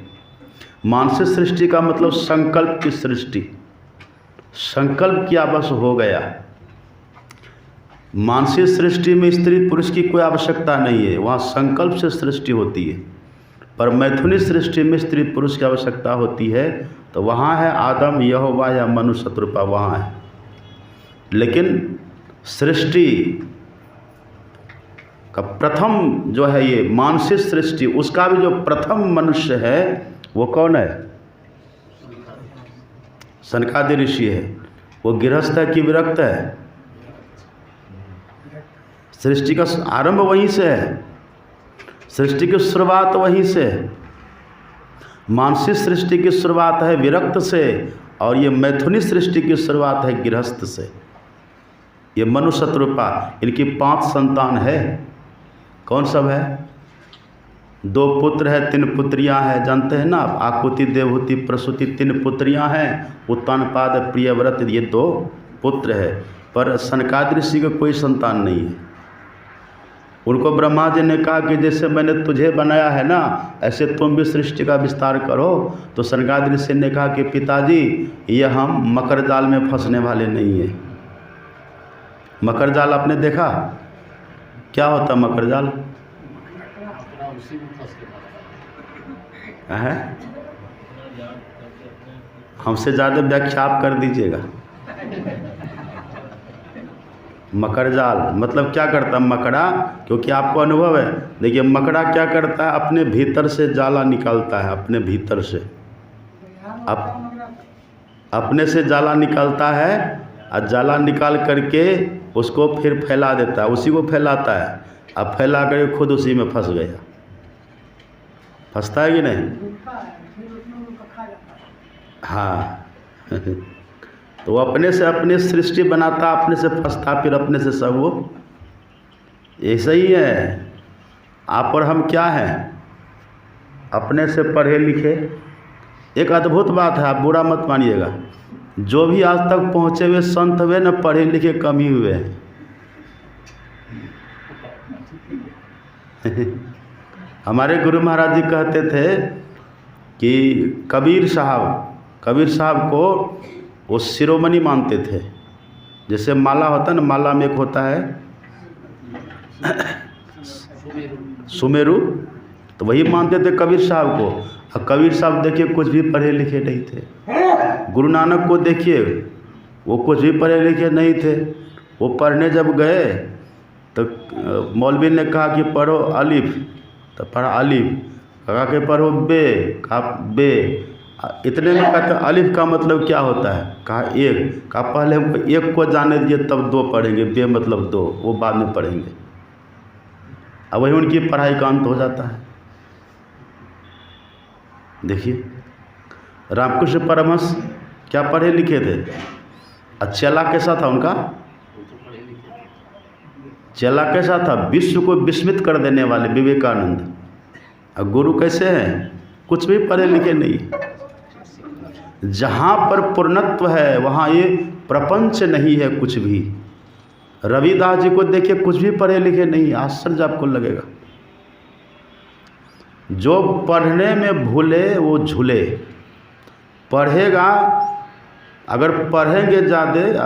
मानसिक सृष्टि का मतलब संकल्प की सृष्टि। संकल्प किया बस हो गया। मानसिक सृष्टि में स्त्री पुरुष की कोई आवश्यकता नहीं है, वहाँ संकल्प से सृष्टि होती है। पर मैथुनी सृष्टि में स्त्री पुरुष की आवश्यकता होती है, तो वहाँ है आदम, यहोवा या मनु, शत्रुपा, वहाँ है। लेकिन सृष्टि का प्रथम जो है ये मानसिक सृष्टि, उसका भी जो प्रथम मनुष्य है वो कौन है? सनकादि ऋषि है। वो गृहस्थ है कि विरक्त है? सृष्टि का आरंभ वहीं से है, सृष्टि की शुरुआत वहीं से है। मानसिक सृष्टि की शुरुआत है विरक्त से, और ये मैथुनी सृष्टि की शुरुआत है गृहस्थ से। ये मनु, शत्रुपा, इनकी 5 संतान है। कौन सब है? 2 पुत्र है 3 पुत्रियां हैं, जानते हैं ना आप। आकुति, देवहूति, प्रसूति 3 पुत्रियां हैं। उत्तानपाद, प्रियव्रत ये 2 पुत्र है। पर सनकादिक ऋषि का कोई संतान नहीं है। उनको ब्रह्मा जी ने कहा कि जैसे मैंने तुझे बनाया है ना, ऐसे तुम भी सृष्टि का विस्तार करो। तो सनकादिक ऋषि ने कहा कि पिताजी, ये हम मकर जाल में फंसने वाले नहीं हैं। मकर जाल आपने देखा क्या होता है? मकर जाल है, हमसे ज़्यादा व्याख्या आप कर दीजिएगा। मकर जाल मतलब क्या करता है मकड़ा? क्योंकि आपको अनुभव है। देखिए मकड़ा क्या करता है, अपने भीतर से जाला निकालता है, अपने भीतर से अपने से जाला निकालता है, और जाला निकाल करके उसको फिर फैला देता है, उसी को फैलाता है। अब फैला कर खुद उसी में फंस गया। फंसता है कि नहीं? हाँ तो वो अपने से अपनी सृष्टि बनाता, अपने से फंसता, फिर अपने से सब वो। ऐसा ही है आप और हम क्या हैं? अपने से पढ़े लिखे। एक अद्भुत बात है, आप बुरा मत मानिएगा, जो भी आज तक पहुँचे हुए संत हुए न, पढ़े लिखे कम ही हुए हैं। हमारे गुरु महाराज जी कहते थे कि कबीर साहब को वो शिरोमणि मानते थे। जैसे माला होता है ना, माला में एक होता है सुमेरु, तो वही मानते थे कबीर साहब को। और कबीर साहब देखिए कुछ भी पढ़े लिखे नहीं थे। गुरु नानक को देखिए, वो कुछ भी पढ़े लिखे नहीं थे। वो पढ़ने जब गए तो मौलवी ने कहा कि पढ़ो अलिफ, तो पढ़ा अलिफ। कहा कि पढ़ो बे, कहा बे। इतने में कहते अलिफ का मतलब क्या होता है? कहा एक। कहा पहले हमको एक को जाने दिए तब 2 पढ़ेंगे, बे मतलब 2, वो बाद में पढ़ेंगे। अब वही उनकी पढ़ाई का अंत हो जाता है। देखिए रामकृष्ण परमहंस क्या पढ़े लिखे थे? चेला कैसा था उनका? चेला कैसा था? विश्व को विस्मित कर देने वाले विवेकानंद। और गुरु कैसे हैं? कुछ भी पढ़े लिखे नहीं। जहाँ पर पूर्णत्व है वहाँ ये प्रपंच नहीं है कुछ भी। रविदास जी को देखिए, कुछ भी पढ़े लिखे नहीं। आश्चर्य आपको लगेगा। जो पढ़ने में भूले वो झूले। पढ़ेगा, अगर पढ़ेंगे ज़्यादा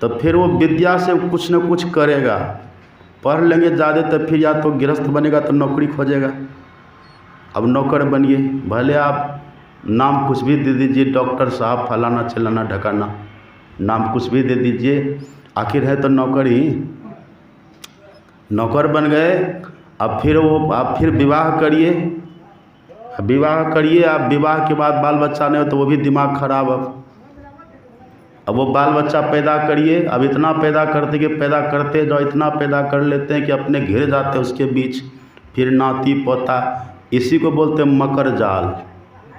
तो फिर वो विद्या से कुछ न कुछ करेगा। पढ़ लेंगे ज़्यादा तो फिर या तो गृहस्थ बनेगा तो नौकरी खोजेगा। अब नौकर बनिए, भले आप नाम कुछ भी दे दीजिए, डॉक्टर साहब फलाना चलाना ढकाना, नाम कुछ भी दे दीजिए, आखिर है तो नौकर ही। नौकर बन गए, अब फिर विवाह करिए। आप विवाह के बाद बाल बच्चा नहीं हो तो वो भी दिमाग खराब। अब वो बाल बच्चा पैदा करिए। अब इतना पैदा करते जो इतना पैदा कर लेते हैं कि अपने घिर जाते हैं उसके बीच। फिर नाती पोता, इसी को बोलते हैं मकर जाल।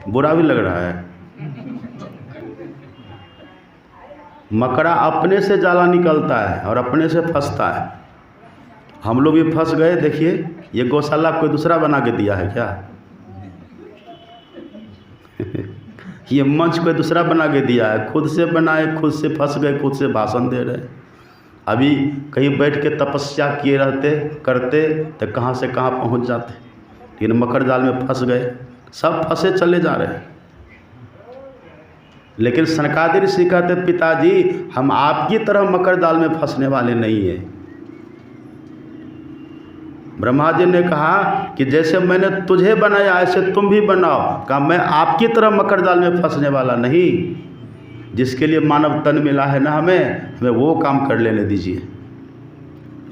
बुरा भी लग रहा है। मकड़ा अपने से जाला निकलता है और अपने से फंसता है। हम लोग भी फंस गए। देखिए ये गौशाला कोई दूसरा बना के दिया है क्या? ये मंच कोई दूसरा बना के दिया है? खुद से बनाए, खुद से फंस गए, खुद से भाषण दे रहे। अभी कहीं बैठ के तपस्या किए करते तो कहाँ से कहाँ पहुँच जाते, लेकिन मकर जाल में फंस गए। सब फंसे चले जा रहे हैं। लेकिन सनकादिक ऋषि कहते पिताजी हम आपकी तरह मकर जाल में फंसने वाले नहीं हैं। ब्रह्मा जी ने कहा कि जैसे मैंने तुझे बनाया ऐसे तुम भी बनाओ। कहा मैं आपकी तरह मकर जाल में फंसने वाला नहीं। जिसके लिए मानव तन मिला है ना, हमें वो काम कर लेने दीजिए।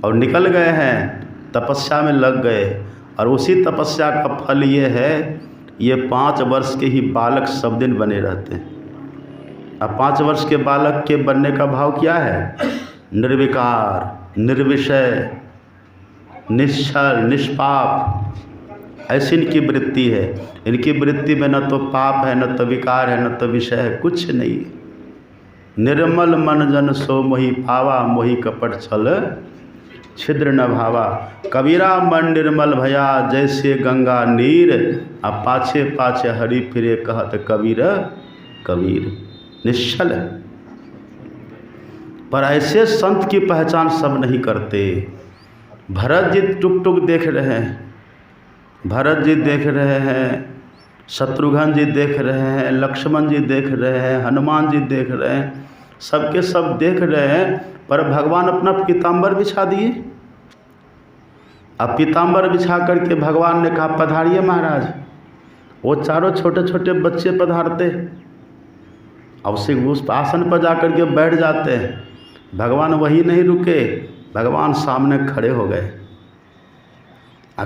और निकल गए हैं, तपस्या में लग गए। और उसी तपस्या का फल ये है, ये 5 वर्ष के ही बालक सब दिन बने रहते हैं। अब 5 वर्ष के बालक के बनने का भाव क्या है? निर्विकार, निर्विषय, निश्चल, निष्पाप। ऐसी इनकी वृत्ति है। इनकी वृत्ति में न तो पाप है, न तो विकार है, न तो विषय है, कुछ नहीं। निर्मल मन जन सो मोहि पावा, मोहि कपट छल छिद्र न भावा। कबीरा मन निर्मल भया जैसे गंगा नीर, आ पाछे पाछे हरि फिरे कहत कबीर कबीर। निश्चल है। पर ऐसे संत की पहचान सब नहीं करते। भरत जी टुक टुक देख रहे हैं, भरत जी देख रहे हैं, शत्रुघ्न जी देख रहे हैं, लक्ष्मण जी देख रहे हैं, हनुमान जी देख रहे हैं, सबके सब देख रहे हैं, पर भगवान अपना पीताम्बर बिछा दिए। अब पीताम्बर बिछा करके भगवान ने कहा पधारिए महाराज। वो चारों छोटे छोटे बच्चे पधारते, अब उस आसन पर जा कर के बैठ जाते हैं। भगवान वही नहीं रुके, भगवान सामने खड़े हो गए।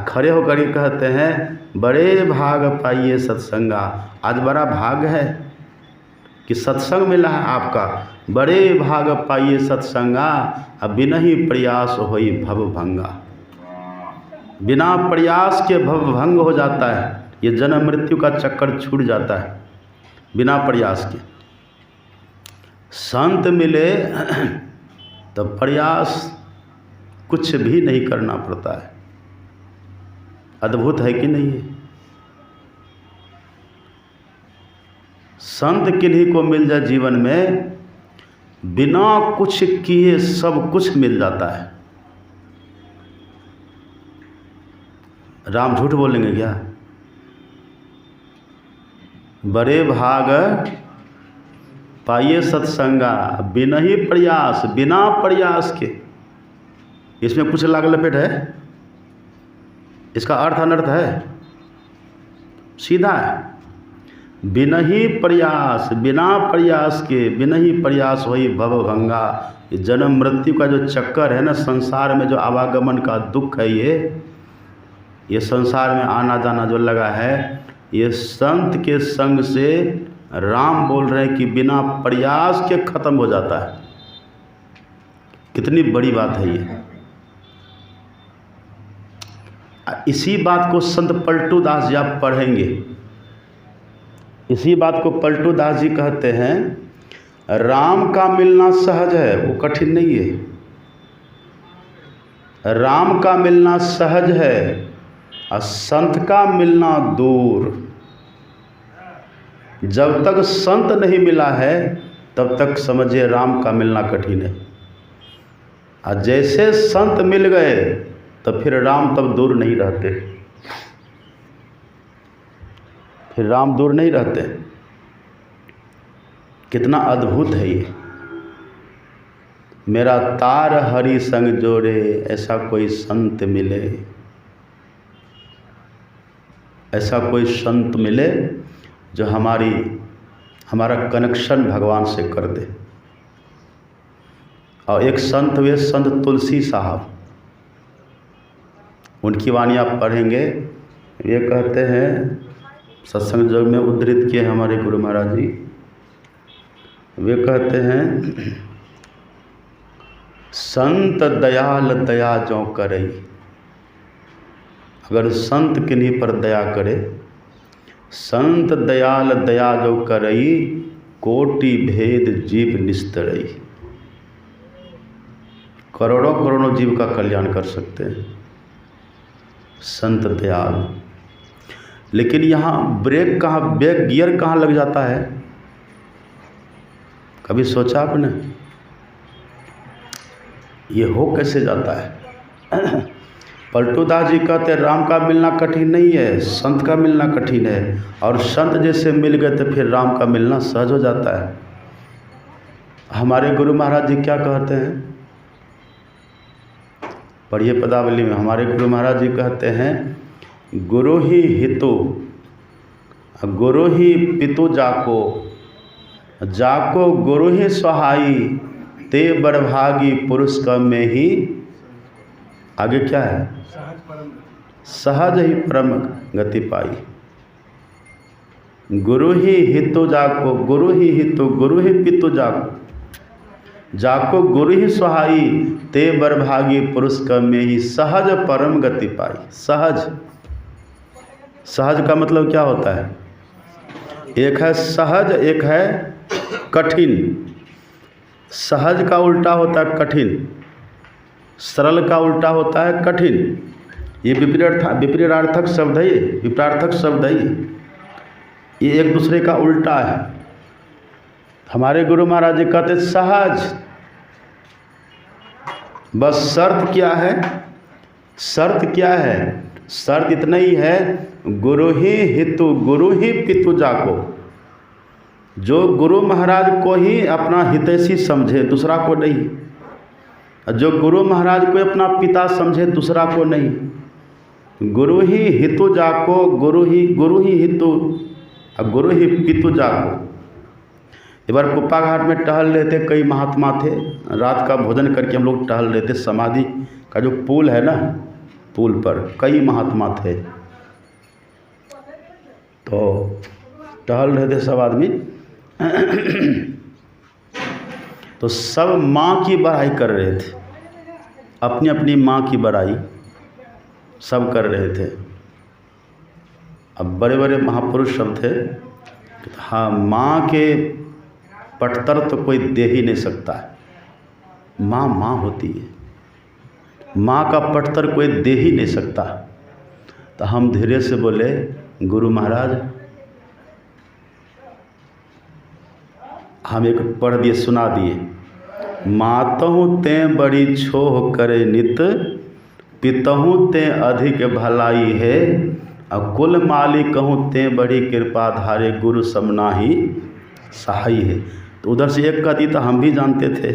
खड़े होकर के कहते हैं बड़े भाग पाइए सत्संगा। आज बड़ा भाग है कि सत्संग मिला है आपका। बड़े भाग पाइए सत्संगा, अब बिना ही प्रयास होई भव भंगा। बिना प्रयास के भव भंग हो जाता है। ये जन्म मृत्यु का चक्कर छूट जाता है बिना प्रयास के। संत मिले तो प्रयास कुछ भी नहीं करना पड़ता है। अद्भुत है कि नहीं है? संत किन्हीं को मिल जाए जीवन में, बिना कुछ किए सब कुछ मिल जाता है। राम झूठ बोलेंगे क्या? बड़े भाग पाइए सत्संगा, बिना ही प्रयास, बिना प्रयास के। इसमें कुछ लाग लपेट है? इसका अर्थ अनर्थ है? सीधा है। बिना ही प्रयास, बिना प्रयास के, बिना ही प्रयास वही भव भंगा। ये जन्म मृत्यु का जो चक्कर है ना, संसार में जो आवागमन का दुख है, ये संसार में आना जाना जो लगा है, ये संत के संग से राम बोल रहे हैं कि बिना प्रयास के खत्म हो जाता है। कितनी बड़ी बात है ये। इसी बात को संत पलटू दास जी आप पढ़ेंगे। इसी बात को पलटू दास जी कहते हैं राम का मिलना सहज है, वो कठिन नहीं है। राम का मिलना सहज है और संत का मिलना दूर। जब तक संत नहीं मिला है तब तक समझिए राम का मिलना कठिन है। और जैसे संत मिल गए तो फिर राम तब दूर नहीं रहते, फिर राम दूर नहीं रहते। कितना अद्भुत है ये। मेरा तार हरि संग जोड़े, ऐसा कोई संत मिले, ऐसा कोई संत मिले जो हमारा कनेक्शन भगवान से कर दे। और एक संत वे संत तुलसी साहब, उनकी वाणी आप पढ़ेंगे। ये कहते हैं, सत्संग जग में उद्धृत किए हमारे गुरु महाराज जी। वे कहते हैं संत दयाल दया जो करे। अगर संत किन्हीं पर दया करे, संत दयाल दया जो करई, कोटि भेद जीव निस्तरई। करोड़ों करोड़ों जीव का कल्याण कर सकते हैं संत दयाल। लेकिन यहाँ ब्रेक कहाँ, गियर कहाँ लग जाता है? कभी सोचा आपने? ये हो कैसे जाता है? पलटू दास जी कहते राम का मिलना कठिन नहीं है, संत का मिलना कठिन है। और संत जैसे मिल गए तो फिर राम का मिलना सहज हो जाता है। हमारे गुरु महाराज जी क्या कहते हैं? पढ़िए पदावली में। हमारे गुरु महाराज जी कहते हैं गुरु ही हितु, गुरु ही पितु जाको, जाको गुरु ही सहाई, ते बड़भागी पुरुष कम में ही। आगे क्या है? सहज ही परम गति पाई। गुरु ही हितु जाको, गुरु ही हितु, गुरु ही पितु जाको, जाको गुरु ही सहाई, ते बरभागी पुरुष कम में ही सहज परम गति पाई। सहज, सहज का मतलब क्या होता है? एक है सहज, एक है कठिन। सहज का उल्टा होता है कठिन। सरल का उल्टा होता है कठिन। ये विपरीतार्थक शब्द है, ये विपरीतार्थक शब्द है, ये एक दूसरे का उल्टा है। हमारे गुरु महाराज जी कहते सहज। बस शर्त क्या है? शर्त क्या है? शर्त इतना ही है, गुरु ही हितु गुरु ही पितु जाको। जो गुरु महाराज को ही अपना हितैषी समझे, दूसरा को नहीं। जो गुरु महाराज को अपना पिता समझे, दूसरा को नहीं। गुरु ही हितु जाको, गुरु ही हितु और गुरु ही पितु जाको। एक बार कुप्पा घाट में टहल रहे थे, कई महात्मा थे। रात का भोजन करके हम लोग टहल रहे थे। समाधि का जो पुल है ना, पुल पर कई महात्मा थे। तो टहल रहे थे सब आदमी। तो सब माँ की बड़ाई कर रहे थे, अपनी अपनी माँ की बड़ाई सब कर रहे थे। अब बड़े बड़े महापुरुष सब थे। हाँ, माँ के पटतर तो कोई दे ही नहीं सकता है। माँ माँ होती है, माँ का पटतर कोई दे ही नहीं सकता। तो हम धीरे से बोले, गुरु महाराज हम एक पढ़ दिए, सुना दिए। मातहु ते बड़ी छोह करे नित, पितहु ते अधिक भलाई है, और कुल मालिक कहूँ ते बड़ी कृपा धारे, गुरु समना ही सहाय है। तो उधर से एक कहती तो हम भी जानते थे।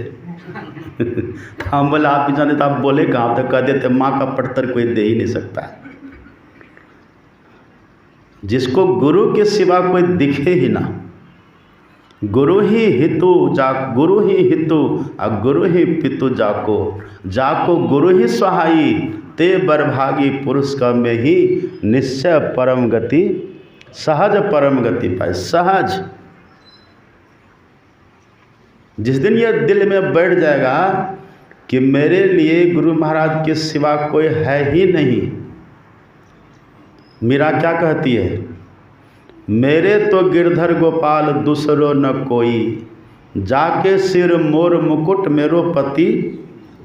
तो हम बोले आप भी जानते, तो आप बोले कहाँ? तो कह देते माँ का पटतर कोई दे ही नहीं सकता। जिसको गुरु के सिवा कोई दिखे ही ना, गुरु ही हितु जा, गुरु ही हितु और गुरु ही पितु जाको। जाको गुरु ही सहाई, ते बरभागी पुरुष का में ही निश्चय परम गति, सहज परम गति पाए। सहज। जिस दिन यह दिल में बैठ जाएगा कि मेरे लिए गुरु महाराज के सिवा कोई है ही नहीं। मीरा क्या कहती है? मेरे तो गिरधर गोपाल दूसरो न कोई, जाके सिर मोर मुकुट मेरो पति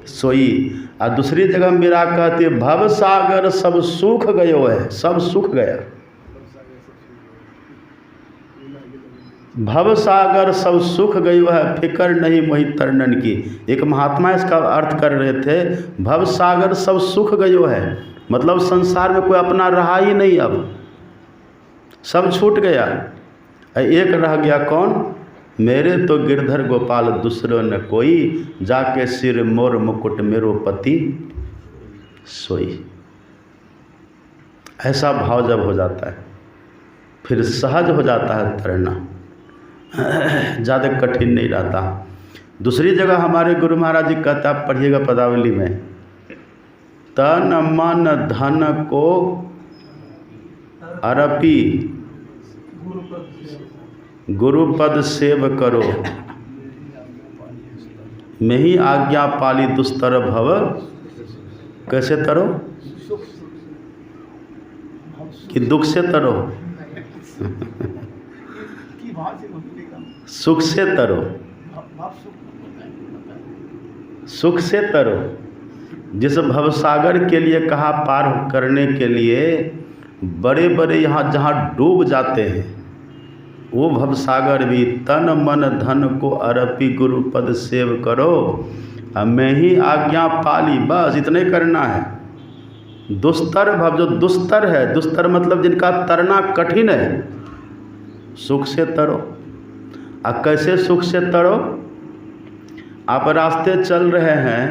सोई। और दूसरी जगह मीरा कहती है, भव सागर सब सूख गयो है, सब सूख गया। भव सागर सब सूख गयो है, फिकर नहीं मोहि तरनन की। एक महात्मा इसका अर्थ कर रहे थे, भव सागर सब सूख गयो है, मतलब संसार में कोई अपना रहा ही नहीं, अब सब छूट गया। एक रह गया कौन? मेरे तो गिरधर गोपाल दूसरो न कोई, जाके सिर मोर मुकुट मेरो पति सोई। ऐसा भाव जब हो जाता है, फिर सहज हो जाता है तरना, ज़्यादा कठिन नहीं रहता। दूसरी जगह हमारे गुरु महाराज जी कहते, आप पढ़िएगा पदावली में, तन मन धन को अरपी गुरुपद सेव करो, मैं ही आज्ञा पाली दुस्तर भव। कैसे तरो? कि दुख से तरो? सुख से तरो, सुख से तरो। जिस भवसागर के लिए कहा पार करने के लिए, बड़े बड़े यहाँ जहाँ डूब जाते हैं, वो भवसागर भी तन मन धन को अर्पी गुरुपद सेव करो, अब मैं ही आज्ञा पाली। बस इतने करना है। दुस्तर भव, जो दुस्तर है, दुस्तर मतलब जिनका तरना कठिन है, सुख से तरो। अब कैसे सुख से तरो? आप रास्ते चल रहे हैं,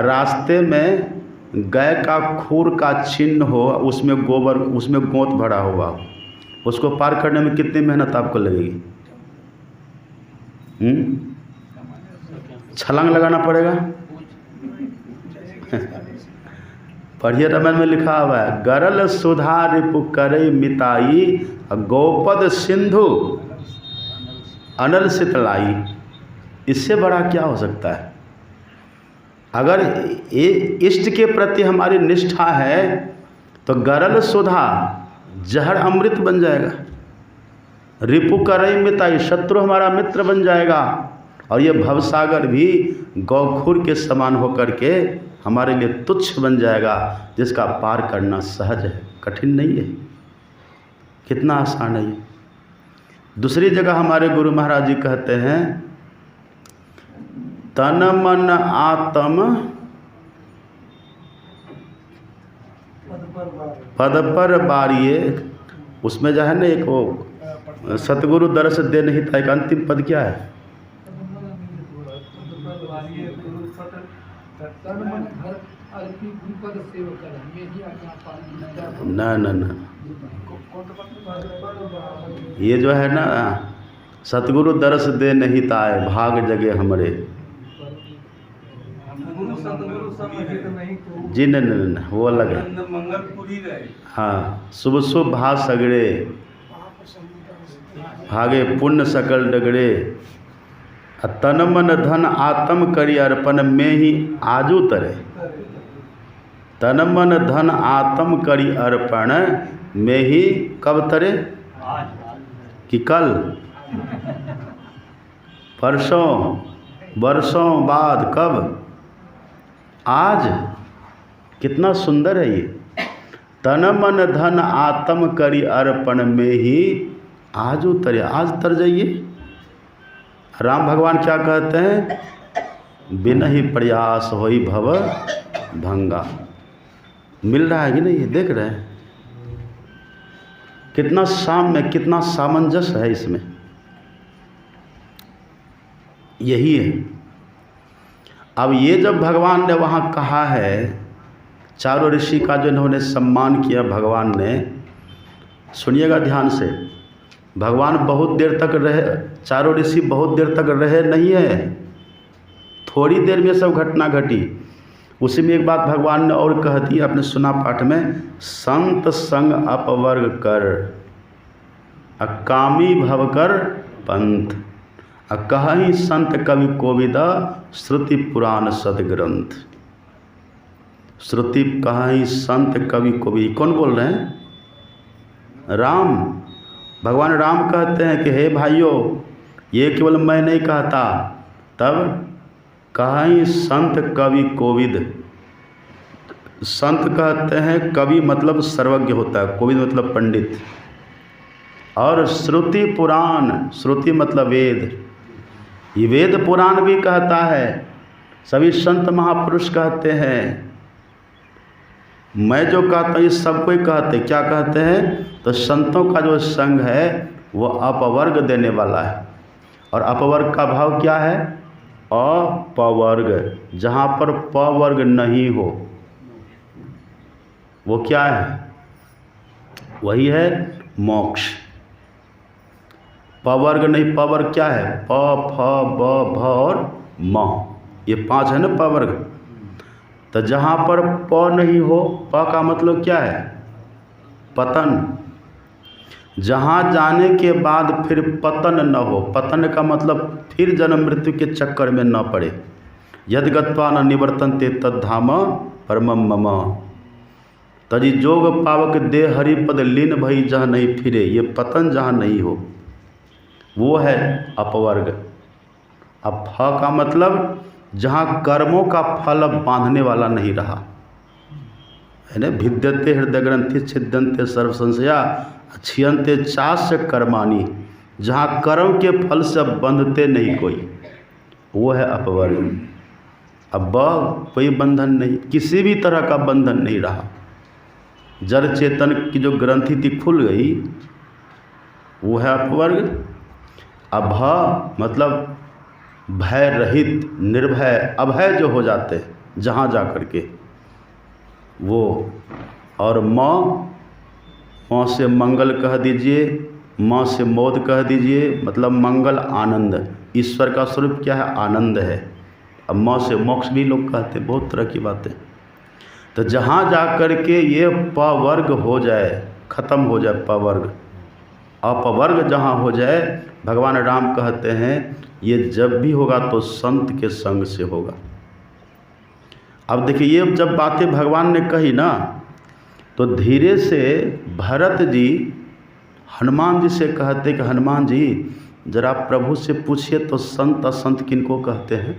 रास्ते में गाय का खूर का चिन्ह हो, उसमें गोबर, उसमें गोंत भरा हुआ हो, उसको पार करने में कितनी मेहनत आपको लगेगी? छलांग लगाना पड़ेगा। पढ़िए, रामायण में लिखा हुआ है, गरल सुधा रिपु करे मिताई, गौपद सिंधु अनल सितलाई। इससे बड़ा क्या हो सकता है? अगर ये इष्ट के प्रति हमारी निष्ठा है तो गरल सुधा जहर अमृत बन जाएगा। रिपु करई मिताई, शत्रु हमारा मित्र बन जाएगा। और ये भवसागर भी गौखुर के समान होकर के हमारे लिए तुच्छ बन जाएगा, जिसका पार करना सहज है, कठिन नहीं है, कितना आसान है ये। दूसरी जगह हमारे गुरु महाराज जी कहते हैं, तन मन आत्म पद पर बारिये, उसमें जो है ना एक वो सतगुरु दर्श दे नहीं था, एक अंतिम पद क्या है? ना ना ना, ये जो है ना, सतगुरु दर्श दे नहीं ताए, भाग जगे हमरे। जी नहीं नहीं नहीं, वो अलग है। हाँ, शुभ शुभ भा सगड़े, भागे पुण्य सकल डगड़े, तन मन धन आत्म करी अर्पण में ही आजू तरे। तन मन धन आत्म करी अर्पण में ही कब तरे? कि कल, परसों, वर्षों बाद, कब? आज। कितना सुंदर है ये। तन मन धन आत्म करी अर्पण में ही आज उतरे, आज तर जाइए। राम भगवान क्या कहते हैं? बिना ही प्रयास होई भव भंगा। मिल रहा है कि नहीं? देख रहे हैं कितना साम्य, कितना सामंजस्य है इसमें। यही है। अब ये जब भगवान ने वहाँ कहा है, चारों ऋषि का जो इन्होंने सम्मान किया भगवान ने, सुनिएगा ध्यान से। भगवान बहुत देर तक रहे, चारों ऋषि बहुत देर तक रहे नहीं है, थोड़ी देर में सब घटना घटी। उसी में एक बात भगवान ने और कह दी, आपने सुना पाठ में, संत संग अपवर्ग कर, अकामी भव कर पंथ, कहीं संत कवि कोविदा, श्रुति पुराण सदग्रंथ। श्रुति कहीं संत कवि कोविद, कौन बोल रहे हैं? राम। भगवान राम कहते हैं कि हे भाइयों, ये केवल मैं नहीं कहता, तब कहीं संत कवि कोविद। संत कहते हैं, कवि मतलब सर्वज्ञ होता है, कोविद मतलब पंडित। और श्रुति पुराण, श्रुति मतलब वेद, ये वेद पुराण भी कहता है, सभी संत महापुरुष कहते हैं। मैं जो कहता हूँ ये सब कोई कहते, क्या कहते हैं? तो संतों का जो संग है वो अपवर्ग देने वाला है। और अपवर्ग का भाव क्या है? अपवर्ग, जहाँ पर पवर्ग नहीं हो वो क्या है? वही है मोक्ष। पवर्ग नहीं, पवर्ग क्या है? प, फ, ब, भ और म, ये 5 है ना पवर्ग। तो जहाँ पर प नहीं हो, प का मतलब क्या है? पतन। जहाँ जाने के बाद फिर पतन न हो, पतन का मतलब फिर जन्म मृत्यु के चक्कर में न पड़े। यद गत्वा न निवर्तन्ते तद्धाम परमम मम, तजी जोग पावक दे हरिपद लीन भई जहाँ नहीं फिरे, ये पतन जहाँ नहीं हो वो है अपवर्ग। अब फ का मतलब जहाँ कर्मों का फल बांधने वाला नहीं रहा है ना। भिद्यते हृदय ग्रंथि छिद्यंते सर्व संशया क्षीयंते चास्य कर्माणि, जहाँ कर्म के फल से बंधते नहीं कोई, वो है अपवर्ग। अब कोई बंधन नहीं, किसी भी तरह का बंधन नहीं रहा। जड़ चेतन की जो ग्रंथि थी खुल गई, वो है अपवर्ग। अभ मतलब भय रहित, निर्भय, अभय जो हो जाते हैं जहाँ जा कर के वो। और माँ से मंगल कह दीजिए, माँ से मोद कह दीजिए, मतलब मंगल आनंद। ईश्वर का स्वरूप क्या है? आनंद है। अब माँ से मोक्ष भी लोग कहते हैं, बहुत तरह की बातें। तो जहाँ जा कर के ये पवर्ग हो जाए, खत्म हो जाए पवर्ग, अपवर्ग जहाँ हो जाए, भगवान राम कहते हैं ये जब भी होगा तो संत के संग से होगा। अब देखिए, ये जब बातें भगवान ने कही ना, तो धीरे से भरत जी हनुमान जी से कहते कि हनुमान जी, जरा प्रभु से पूछिए तो संत असंत किनको कहते हैं।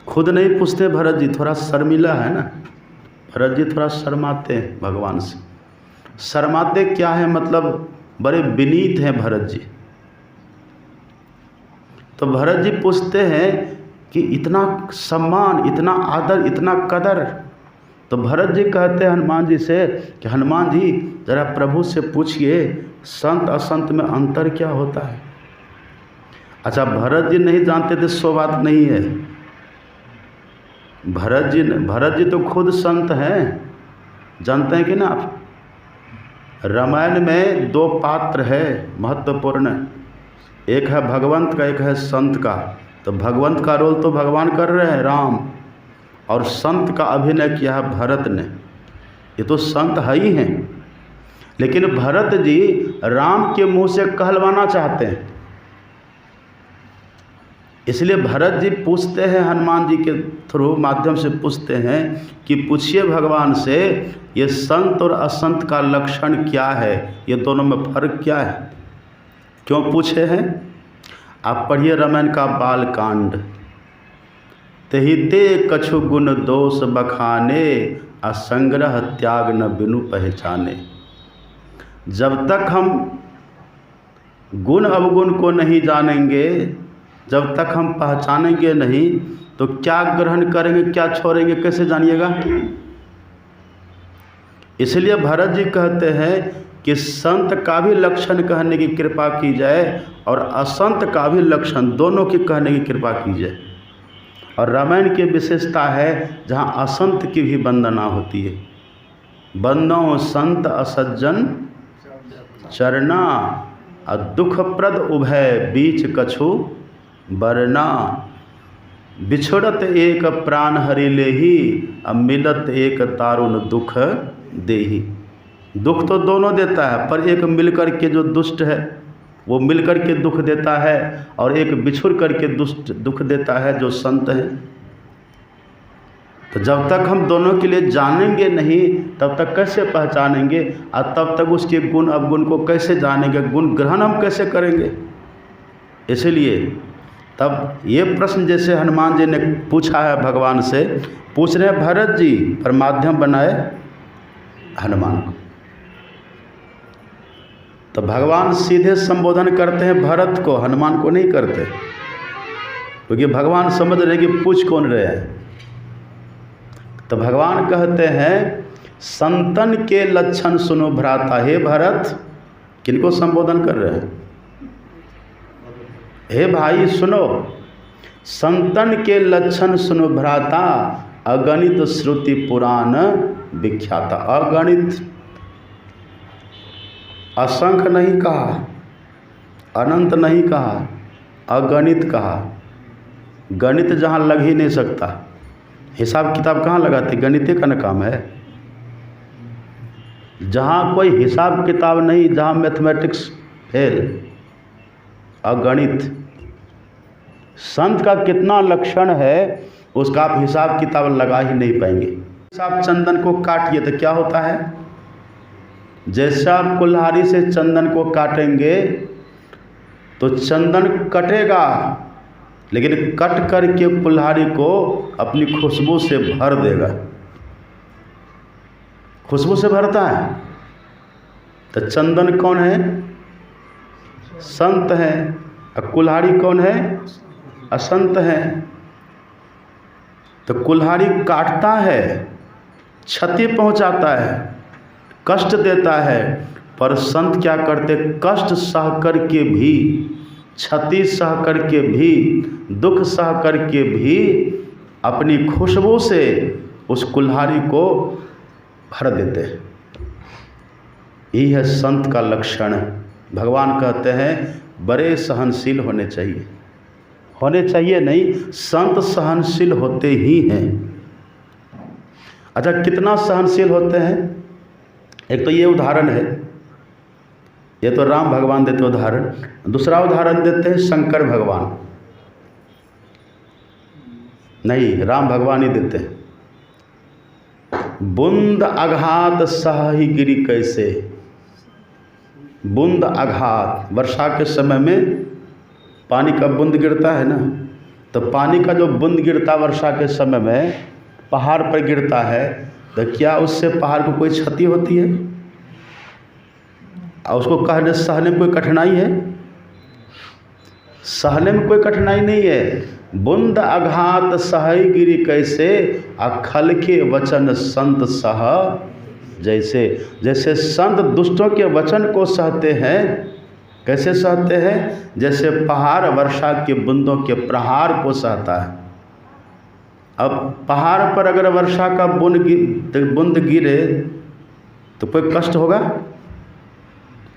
खुद नहीं पूछते भरत जी, थोड़ा शर्मिला है ना, भरत जी थोड़ा शर्माते हैं भगवान से। शर्माते क्या है मतलब बड़े विनीत हैं भरत जी। तो भरत जी पूछते हैं कि इतना सम्मान, इतना आदर, इतना कदर। तो भरत जी कहते हैं हनुमान जी से कि हनुमान जी जरा प्रभु से पूछिए संत असंत में अंतर क्या होता है। अच्छा, भरत जी नहीं जानते थे सो बात नहीं है। भरत जी तो खुद संत हैं, जानते हैं कि ना आप। रामायण में 2 पात्र है महत्वपूर्ण, एक है भगवंत का, एक है संत का। तो भगवंत का रोल तो भगवान कर रहे हैं राम, और संत का अभिनय किया है भरत ने। ये तो संत है ही हैं, लेकिन भरत जी राम के मुंह से कहलवाना चाहते हैं। इसलिए भरत जी पूछते हैं हनुमान जी के थ्रू माध्यम से पूछते हैं कि पूछिए भगवान से ये संत और असंत का लक्षण क्या है, ये दोनों में फर्क क्या है। क्यों पूछे हैं आप पढ़िए रामायण का बाल कांड। तहिते कछु गुण दोष बखाने, असंग्रह त्याग न बिनु पहचाने। जब तक हम गुण अवगुण को नहीं जानेंगे, जब तक हम पहचानेंगे नहीं, तो क्या ग्रहण करेंगे, क्या छोड़ेंगे, कैसे जानिएगा। इसलिए भरत जी कहते हैं कि संत का भी लक्षण कहने की कृपा की जाए और असंत का भी लक्षण, दोनों की कहने की कृपा की जाए। और रामायण की विशेषता है जहाँ असंत की भी वंदना होती है। बंदो संत असज्जन चरना, और दुखप्रद उभय बीच कछु बरना। बिछड़त एक प्राण हरि लेही, अब मिलत एक दारुण दुख देही। दुख तो दोनों देता है, पर एक मिलकर के जो दुष्ट है वो मिलकर के दुख देता है, और एक बिछुड़ करके दुख देता है जो संत है। तो जब तक हम दोनों के लिए जानेंगे नहीं, तब तक कैसे पहचानेंगे, और तब तक उसके गुण अवगुण को कैसे जानेंगे, गुण ग्रहण हम कैसे करेंगे। इसलिए तब ये प्रश्न जैसे हनुमान जी ने पूछा है भगवान से, पूछ रहे हैं भरत जी, पर माध्यम बनाए हनुमान को। तो भगवान सीधे संबोधन करते हैं भरत को, हनुमान को नहीं करते, क्योंकि भगवान समझ रहे कि पूछ कौन रहे हैं। तो भगवान कहते हैं संतन के लक्षण सुनो भ्राता। हे भरत, किनको संबोधन कर रहे हैं। हे भाई सुनो, संतन के लक्षण सुनो भ्राता, अगणित श्रुति पुराण विख्याता। अगणित, असंख्य नहीं कहा, अनंत नहीं कहा, अगणित कहा। गणित जहाँ लग ही नहीं सकता, हिसाब किताब कहाँ लगाते, गणित का न काम है। जहाँ कोई हिसाब किताब नहीं, जहाँ मैथमेटिक्स फेल, अगणित। संत का कितना लक्षण है उसका आप हिसाब किताब लगा ही नहीं पाएंगे। आप चंदन को काटिए तो क्या होता है, जैसे आप कुल्हाड़ी से चंदन को काटेंगे तो चंदन कटेगा, लेकिन कट करके कुल्हाड़ी को अपनी खुशबू से भर देगा। खुशबू से भरता है। तो चंदन कौन है, संत है, और कुल्हाड़ी कौन है, असंत है। तो कुल्हाड़ी काटता है, क्षति पहुंचाता है, कष्ट देता है, पर संत क्या करते, कष्ट सह करके भी, क्षति सह करके भी, दुख सह करके भी अपनी खुशबू से उस कुल्हाड़ी को भर देते हैं। यही है संत का लक्षण। भगवान कहते हैं बड़े सहनशील होने चाहिए, होने चाहिए नहीं, संत सहनशील होते ही हैं। अच्छा, कितना सहनशील होते हैं। एक तो ये उदाहरण है, ये तो राम भगवान देते उदाहरण। दूसरा उदाहरण देते हैं शंकर भगवान। नहीं, राम भगवान ही देते हैं। बूंद आघात सह ही गिरी कैसे, बूंद आघात, वर्षा के समय में पानी का बूंद गिरता है ना, तो पानी का जो बूंद गिरता वर्षा के समय में पहाड़ पर गिरता है, तो क्या उससे पहाड़ को कोई क्षति होती है? और उसको कहने सहने में कोई कठिनाई है? सहने में कोई कठिनाई नहीं है। बूंद आघात सहई गिरी कैसे, अखल के वचन संत सह जैसे। जैसे संत दुष्टों के वचन को सहते हैं, कैसे सहते हैं? जैसे पहाड़ वर्षा के बूंदों के प्रहार को सहता है। अब पहाड़ पर अगर वर्षा का बूंद गिरे तो कोई कष्ट होगा?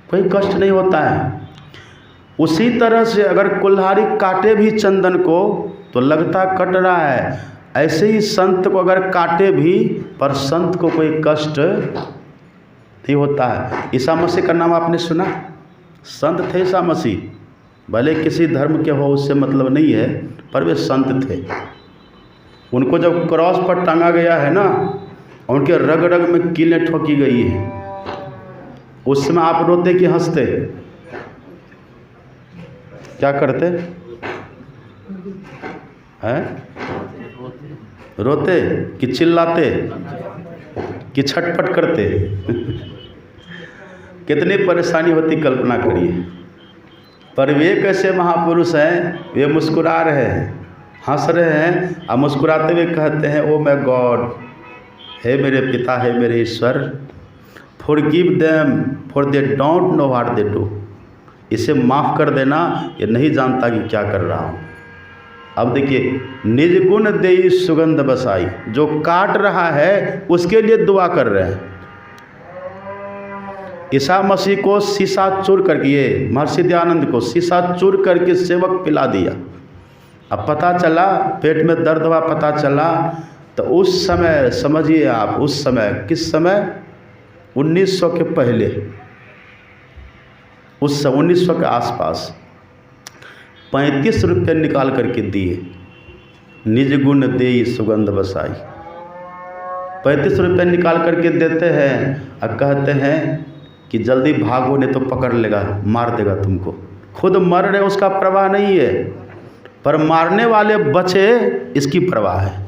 कोई कष्ट नहीं होता है। उसी तरह से अगर कुल्हाड़ी काटे भी चंदन को तो लगता कट रहा है, ऐसे ही संत को अगर काटे भी पर संत को कोई कष्ट नहीं होता है। ईसा मसीह का नाम आपने सुना? संत थे ईसा मसीह, भले किसी धर्म के हो उससे मतलब नहीं है, पर वे संत थे। उनको जब क्रॉस पर टांगा गया है ना, उनके रग रग में कीलें ठोकी गई हैं, उस समय आप रोते कि हंसते? क्या करते हैं? रोते कि चिल्लाते कि छटपट करते? कितनी परेशानी होती कल्पना करिए। पर वे कैसे महापुरुष हैं, वे मुस्कुरा रहे हैं, हंस रहे हैं और मुस्कुराते हुए कहते हैं, ओ माय गॉड, हे मेरे पिता, हे मेरे ईश्वर, forgive them for they don't know what they do. इसे माफ़ कर देना, ये नहीं जानता कि क्या कर रहा हूँ। अब देखिए, निज गुण देई सुगंध बसाई, जो काट रहा है उसके लिए दुआ कर रहे हैं। ईसा मसीह को शीशा चूर करके, ये महर्षि दयानंद को शीशा चूर करके सेवक पिला दिया। अब पता चला, पेट में दर्द हुआ, पता चला, तो उस समय समझिए आप, उस समय किस समय? 1900 के पहले, उस 1900 के आसपास 35 रुपये निकाल करके दिए। निज गुण देई सुगंध बसाई, 35 रुपये निकाल करके देते हैं और कहते हैं कि जल्दी भागो नहीं तो पकड़ लेगा, मार देगा तुमको। खुद मर रहे उसका परवाह नहीं है, पर मारने वाले बचे इसकी परवाह है।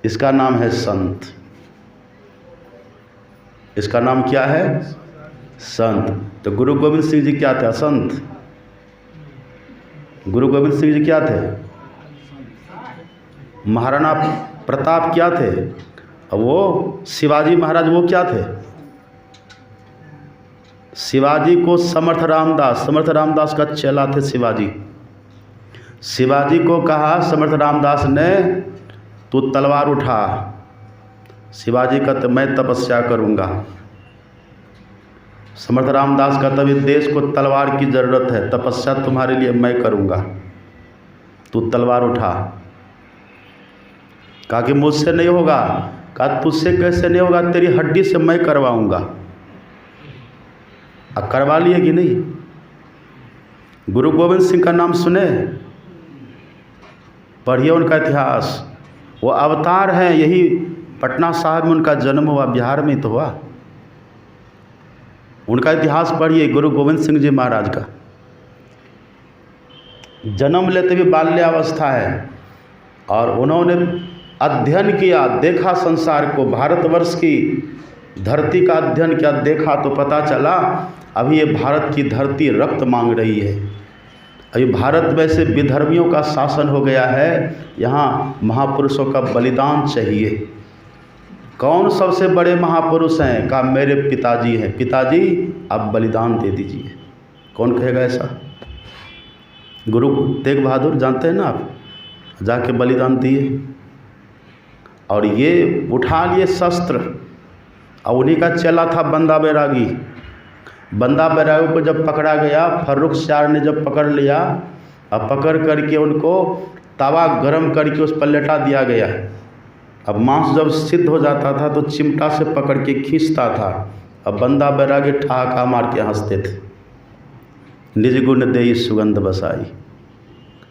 इसका नाम है संत। इसका नाम क्या है? संत। तो गुरु गोविंद सिंह जी क्या थे? संत। गुरु गोविंद सिंह जी क्या थे? महाराणा प्रताप क्या थे? अब वो शिवाजी महाराज वो क्या थे? शिवाजी को समर्थ रामदास का चेला थे शिवाजी। शिवाजी को कहा समर्थ रामदास ने, तू तलवार उठा। शिवाजी का तो मैं तपस्या करूँगा। समर्थ रामदास का तभी देश को तलवार की ज़रूरत है, तपस्या तुम्हारे लिए मैं करूँगा, तू तलवार उठा। कहा कि मुझसे नहीं होगा। कहा तुझसे कैसे नहीं होगा, तेरी हड्डी से मैं करवाऊँगा। अब करवा लिए कि नहीं? गुरु गोविंद सिंह का नाम सुने, पढ़िए उनका इतिहास। वो अवतार हैं, यही पटना साहिब में उनका जन्म हुआ, बिहार में तो हुआ। उनका इतिहास पढ़िए, गुरु गोविंद सिंह जी महाराज का। जन्म लेते भी बाल्यावस्था है और उन्होंने अध्ययन किया, देखा संसार को, भारतवर्ष की धरती का अध्ययन किया, देखा तो पता चला अभी ये भारत की धरती रक्त मांग रही है। अभी भारत में से विधर्मियों का शासन हो गया है, यहाँ महापुरुषों का बलिदान चाहिए। कौन सबसे बड़े महापुरुष हैं? कहा मेरे पिताजी हैं। पिताजी आप बलिदान दे दीजिए। कौन कहेगा ऐसा? गुरु तेग बहादुर जानते हैं ना आप, जाके बलिदान दिए और ये उठा लिए शस्त्र। और उन्हीं का चेला था बंदा बैरागी। बंदा बैरागी को जब पकड़ा गया, फर्रुख शाह ने जब पकड़ लिया और पकड़ करके उनको तवा गरम करके उस पर लेटा दिया गया। अब मांस जब सिद्ध हो जाता था तो चिमटा से पकड़ के खींचता था। अब बंदा बैरागी ठहाका मार के हंसते थे। निज गुण देई सुगंध बसाई।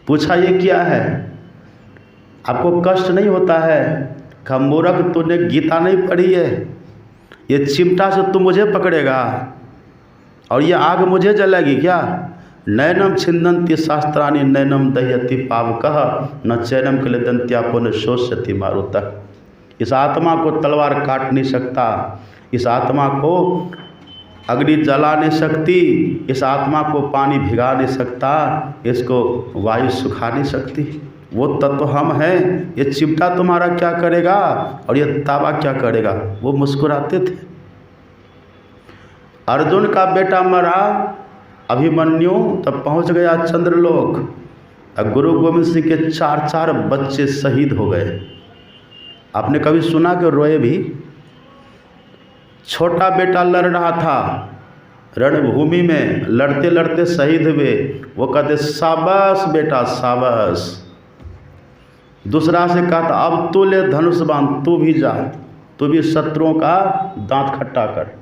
पूछा ये क्या है? आपको कष्ट नहीं होता है? कहा मूर्ख, तूने गीता नहीं पढ़ी है? ये चिमटा से तू मुझे पकड़ेगा? और ये आग मुझे जलेगी क्या? नैनम छिंदन्ति शास्त्राणि नैनम दह्यति पावकः न चैनम क्लेदन्त्यापो न शोष्यति मारुतः। इस आत्मा को तलवार काट नहीं सकता, इस आत्मा को अग्नि जला नहीं सकती, इस आत्मा को पानी भिगा नहीं सकता, इसको वायु सुखा नहीं सकती। वो तत्व हम हैं। ये चिमटा तुम्हारा क्या करेगा और ये तावा क्या करेगा? वो मुस्कुराते थे। अर्जुन का बेटा मरा अभिमन्यु, तब पहुंच गया चंद्रलोक। अब गुरु गोविंद सिंह के 4 बच्चे शहीद हो गए। आपने कभी सुना कि रोए भी? छोटा बेटा लड़ रहा था रणभूमि में, लड़ते लड़ते शहीद हुए। वो कहते शाबाश बेटा शाबाश। दूसरा से कहा था अब तू ले धनुष बांध, तू भी जा, तू भी शत्रुओं का दांत खट्टा कर।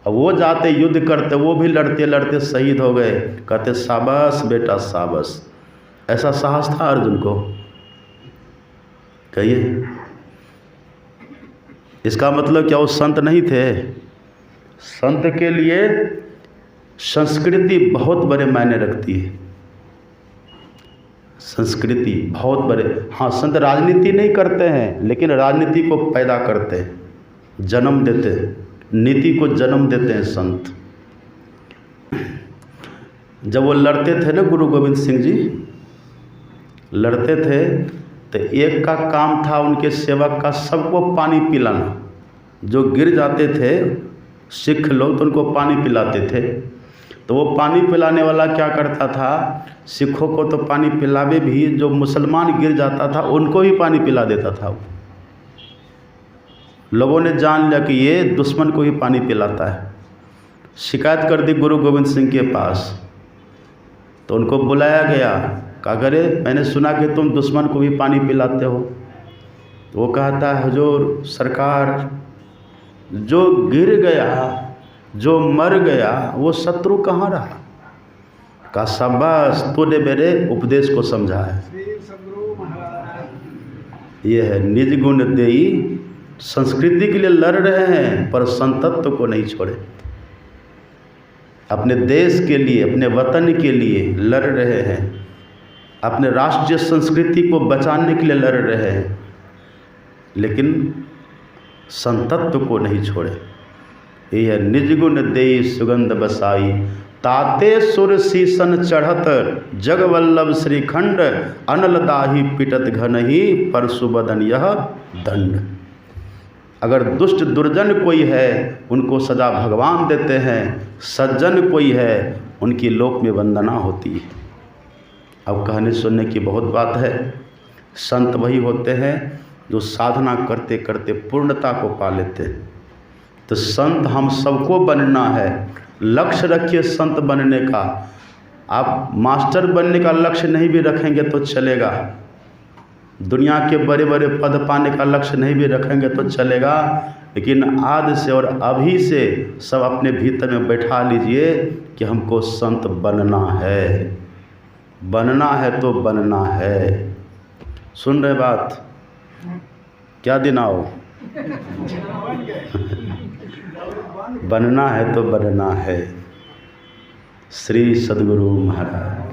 अब वो जाते युद्ध करते, वो भी लड़ते लड़ते शहीद हो गए। कहते शाबाश बेटा शाबाश। ऐसा साहस था अर्जुन को। कहिए, इसका मतलब क्या वो संत नहीं थे? संत के लिए संस्कृति बहुत बड़े मायने रखती है। संस्कृति बहुत बड़े। हाँ, संत राजनीति नहीं करते हैं, लेकिन राजनीति को पैदा करते हैं, जन्म देते हैं, नीति को जन्म देते हैं संत। जब वो लड़ते थे ना, गुरु गोविंद सिंह जी लड़ते थे, तो एक का काम था उनके सेवक का सबको पानी पिलाना। जो गिर जाते थे सिख लोग तो उनको पानी पिलाते थे। तो वो पानी पिलाने वाला क्या करता था, सिखों को तो पानी पिलावे भी, जो मुसलमान गिर जाता था उनको ही पानी पिला देता था। लोगों ने जान लिया कि ये दुश्मन को ही पानी पिलाता है। शिकायत कर दी गुरु गोविंद सिंह के पास। तो उनको बुलाया गया, कहा करे मैंने सुना कि तुम दुश्मन को भी पानी पिलाते हो। तो वो कहता है हुजूर सरकार, जो गिर गया, जो मर गया, वो शत्रु कहाँ रहा? कहा शाबाश, तूने मेरे उपदेश को समझा है। ये है निज गुण देई। संस्कृति के लिए लड़ रहे हैं पर संतत्व को नहीं छोड़े। अपने देश के लिए, अपने वतन के लिए लड़ रहे हैं, अपने राष्ट्रीय संस्कृति को बचाने के लिए लड़ रहे हैं, लेकिन संतत्व को नहीं छोड़े। यह निज गुण देई सुगंध बसाई, ताते सुर सीसन चढ़त जग वल्लभ श्रीखंड, अनल दाही पिटत घनही परशु बदन यह दंड। अगर दुष्ट दुर्जन कोई है उनको सजा भगवान देते हैं, सज्जन कोई है उनकी लोक में वंदना होती है। अब कहने सुनने की बहुत बात है। संत वही होते हैं जो साधना करते करते पूर्णता को पा लेते हैं। तो संत हम सबको बनना है। लक्ष्य रखिए संत बनने का। आप मास्टर बनने का लक्ष्य नहीं भी रखेंगे तो चलेगा, दुनिया के बड़े बड़े पद पाने का लक्ष्य नहीं भी रखेंगे तो चलेगा, लेकिन आज से और अभी से सब अपने भीतर में बैठा लीजिए कि हमको संत बनना है। बनना है तो बनना है। सुन रहे बात? क्या दिन आओ? बनना है तो बनना है। श्री सद्गुरु महाराज।